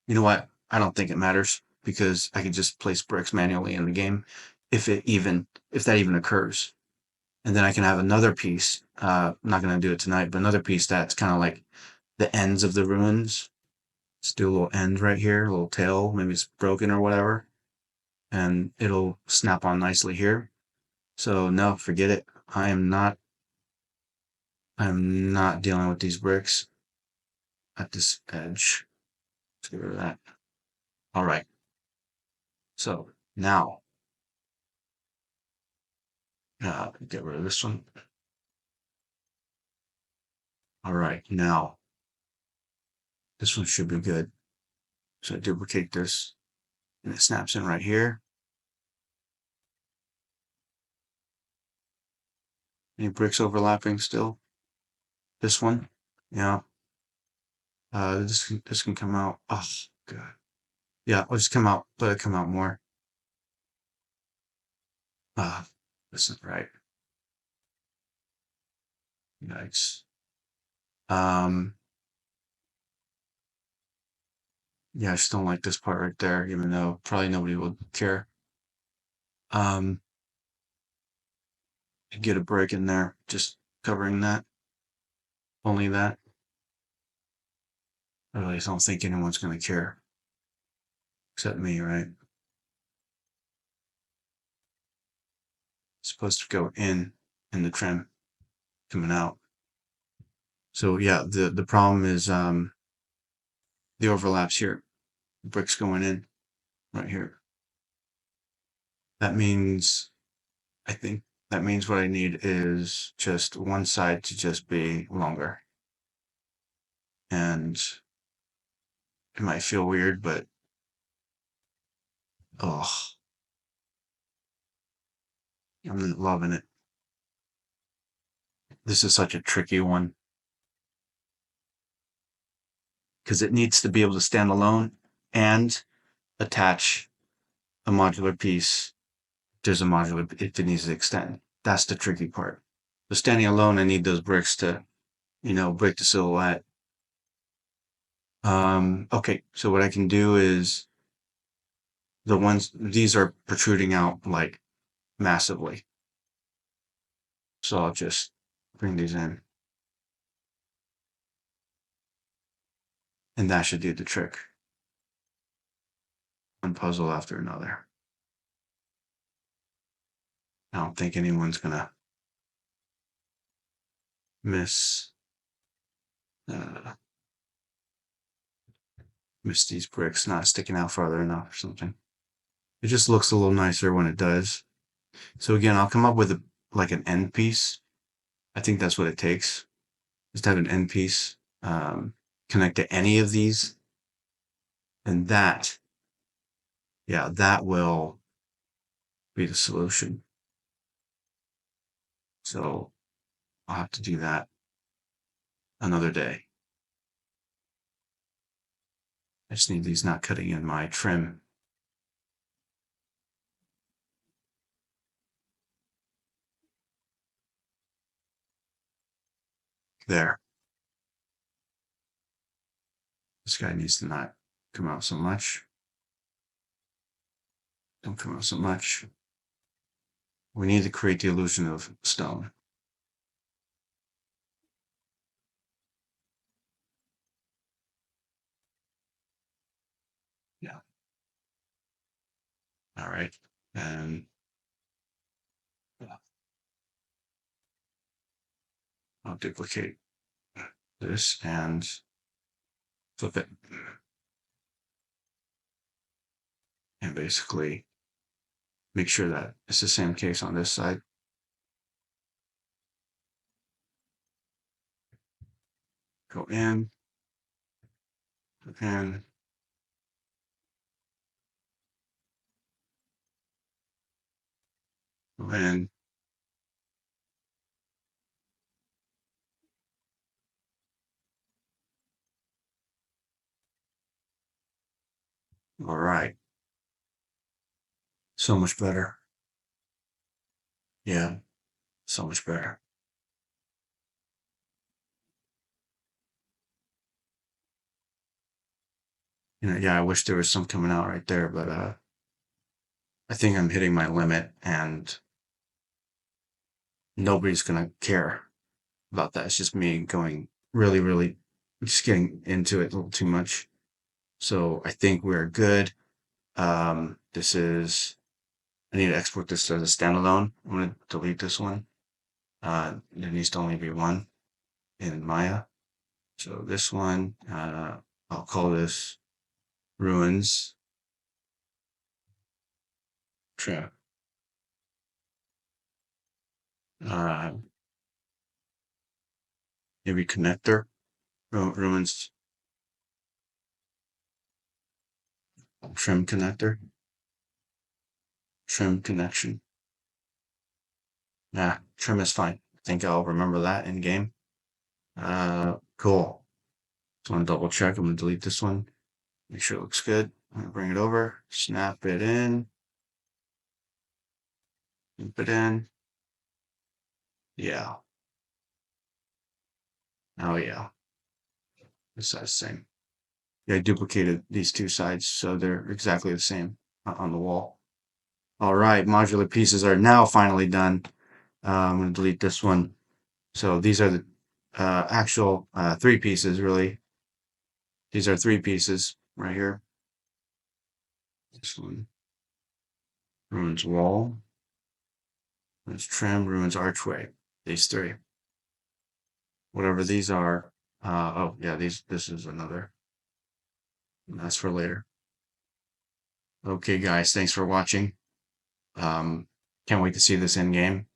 you know what? I don't think it matters because I can just place bricks manually in the game if that even occurs. And then I can have another piece. I'm not going to do it tonight, but another piece that's kind of like the ends of the ruins. Let's do a little end right here, a little tail. Maybe it's broken or whatever, and it'll snap on nicely here. So no, forget it. I'm not dealing with these bricks at this edge. Let's get rid of that. All right. So now, get rid of this one. All right. Now, this one should be good. So I duplicate this, and it snaps in right here. Any bricks overlapping still? This one? Yeah. This can come out. Oh, God. Yeah, let's come out. Let it come out more. This isn't right. Yikes. Um, yeah, I just don't like this part right there, even though probably nobody will care. Um, get a break in there, just covering that, only that. I really don't think anyone's going to care, except me, right? It's supposed to go in the trim, coming out. So yeah, the problem is the overlaps here. Bricks going in right here. That means I think that means what I need is just one side to just be longer. And it might feel weird, but oh, I'm loving it. This is such a tricky one because it needs to be able to stand alone and attach a modular piece. There's a modular if it needs to extend. That's the tricky part. But standing alone, I need those bricks to, break the silhouette. Okay, so what I can do is these are protruding out like massively. So I'll just bring these in, and that should do the trick. One puzzle after another. I don't think anyone's gonna miss Uh, Miss these bricks not sticking out farther enough or something. It just looks a little nicer when it does. So again, I'll come up with like an end piece. I think that's what it takes. Just have an end piece, connect to any of these, and that, yeah, that will be the solution. So I'll have to do that another day. I just need these not cutting in my trim. There. This guy needs to not come out so much. Don't come out so much. We need to create the illusion of stone. Yeah. All right. And yeah, I'll duplicate this and flip it. And basically make sure that it's the same case on this side. Go in, and go in. All right. So much better. Yeah, so much better. Yeah, I wish there was some coming out right there, but I think I'm hitting my limit and nobody's gonna care about that. It's just me going really, really just getting into it a little too much. So I think we're good. This is, I need to export this as a standalone. I'm gonna delete this one. There needs to only be one in Maya. So this one, I'll call this ruins trap. Uh, Maybe connector, ruins trim connector, trim connection. Yeah, trim is fine. I think I'll remember that in game. Cool. Just want to double check. I'm gonna delete this one. Make sure it looks good. I'm gonna bring it over, snap it in, snap it in. Yeah. Oh yeah. It's the same. Yeah, I duplicated these two sides so they're exactly the same on the wall. All right, modular pieces are now finally done. I'm gonna delete this one. So these are the actual three pieces, really. These are three pieces right here. This one, ruins wall, ruins trim, ruins archway. These three, whatever these are. Oh yeah, these. This is another. That's for later. Okay, guys, thanks for watching. Um, can't wait to see this in game.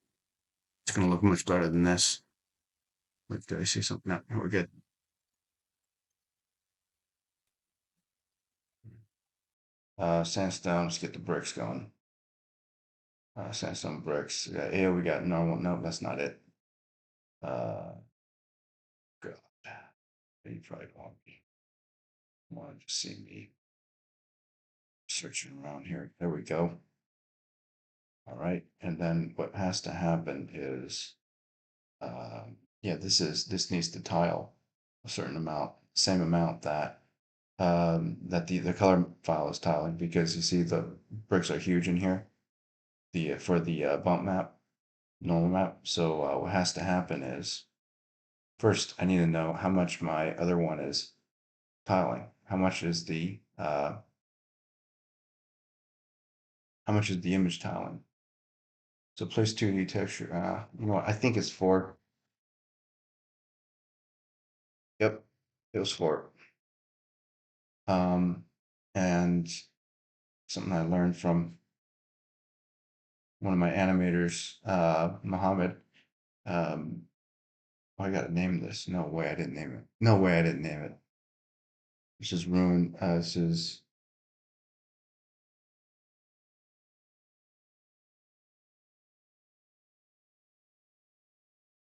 It's gonna look much better than this. Wait, did I see something? No, we're good. Sandstone. Let's get the bricks going. Sandstone bricks. Yeah, we got normal. No, that's not it. Uh, God, you probably want to just see me searching around here. There we go. All right, and then what has to happen is, yeah, this needs to tile a certain amount, same amount that that the color file is tiling because you see the bricks are huge in here. The for the bump map, normal map. So what has to happen is first I need to know how much my other one is tiling. How much is the image tiling? So place 2D texture. You know what? I think it's four. Yep, it was 4. Um, and something I learned from one of my animators, Mohammed. Um, oh, I gotta name this. No way I didn't name it. No way I didn't name it. This is ruined. This is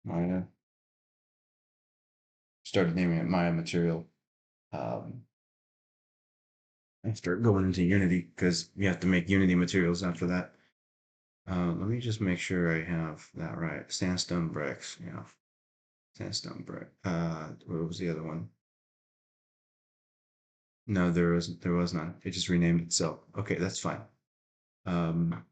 Maya. Started naming it Maya material. Um, and start going into Unity because you have to make Unity materials after that. Let me just make sure I have that right. Sandstone bricks. Yeah, sandstone brick. What was the other one? No, there was none. It just renamed itself. Okay, that's fine. Um,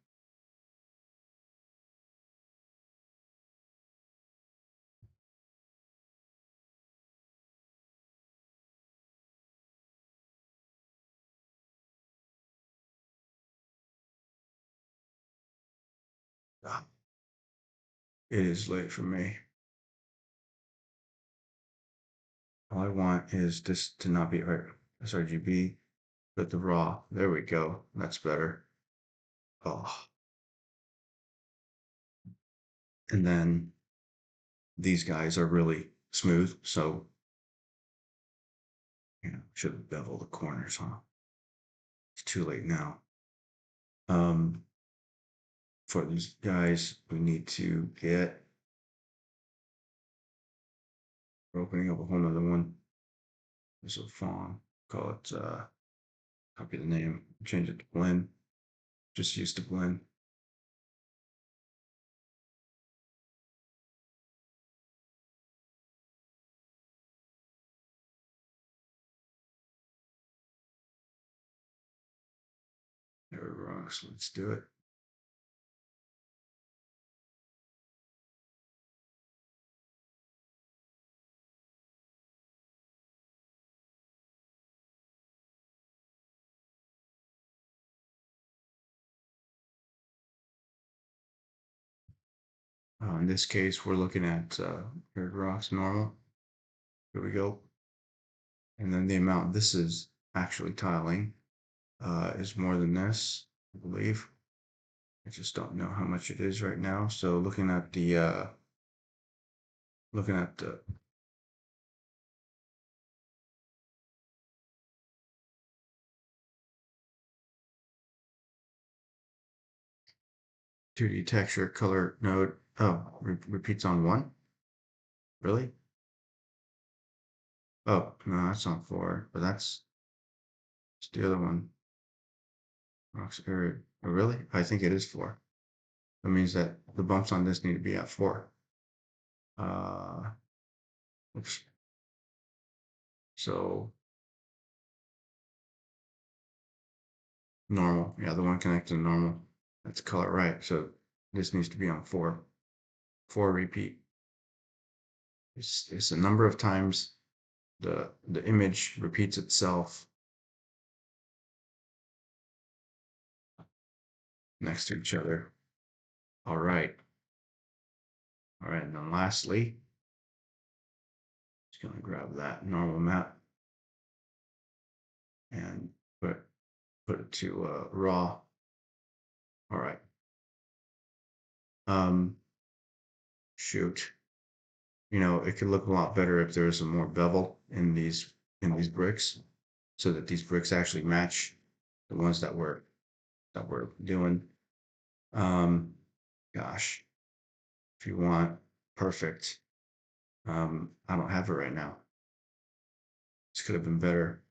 ah, it is late for me. All I want is this to not be sRGB, but the raw. There we go. That's better. Oh, and then these guys are really smooth, so should bevel the corners, huh? It's too late now. Um, for these guys, we need to get. We're opening up a whole nother one. There's a font. Call it. Copy the name. Change it to blend. Just use to blend. There we go. So let's do it. In this case, we're looking at Red Rocks normal. Here we go. And then the amount this is actually tiling is more than this, I believe. I just don't know how much it is right now. So looking at the 2D texture color node. Oh, repeats on 1? Really? Oh, no, that's on 4, but it's the other one. Rocks area. Oh, really? I think it is 4. That means that the bumps on this need to be at 4. Uh, oops. So normal. Yeah, the one connected to normal. That's color right. So this needs to be on 4. 4 repeat. It's a number of times the image repeats itself next to each other. All right. All right. And then lastly, just gonna grab that normal map and put it to raw. All right. Um, shoot. It could look a lot better if there was some more bevel in these bricks, so that these bricks actually match the ones that we're doing. Um, gosh, if you want perfect, I don't have it right now. This could have been better.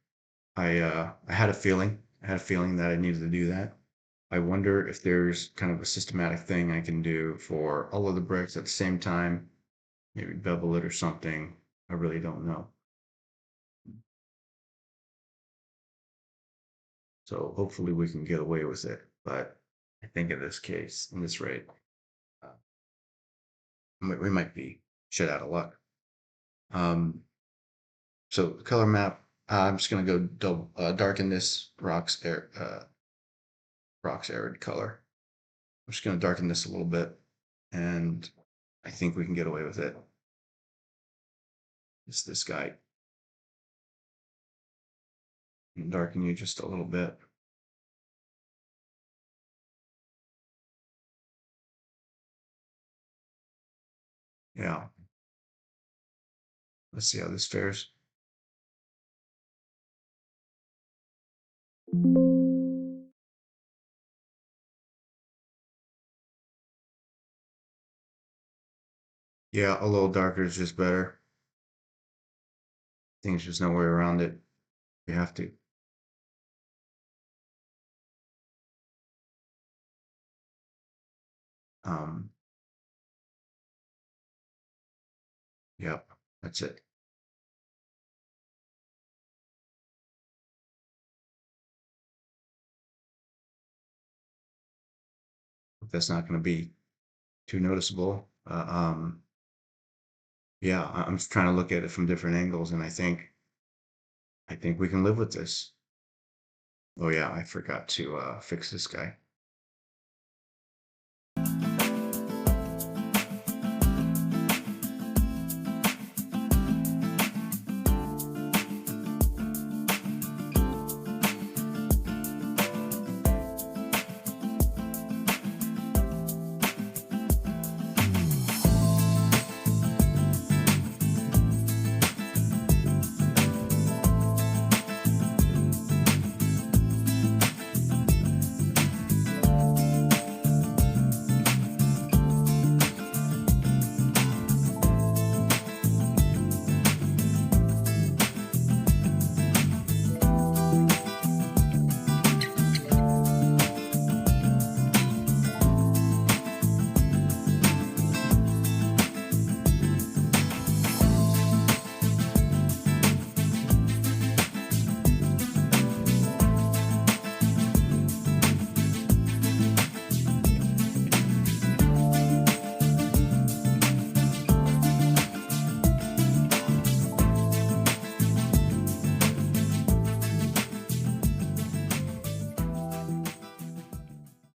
I had a feeling. I had a feeling that I needed to do that. I wonder if there's kind of a systematic thing I can do for all of the bricks at the same time, maybe bevel it or something. I really don't know. So hopefully we can get away with it. But I think in this case, in this rate, uh, we might be shit out of luck. Um, so the color map, I'm just gonna go darken this rocks arid color. I'm just gonna darken this a little bit, and I think we can get away with it. It's this guy. darken you just a little bit. Yeah. Let's see how this fares. Yeah, a little darker is just better. I think there's just no way around it. You have to. Um, yep, that's it. That's not going to be too noticeable. Yeah, I'm just trying to look at it from different angles, and I think we can live with this. Oh yeah, I forgot to fix this guy.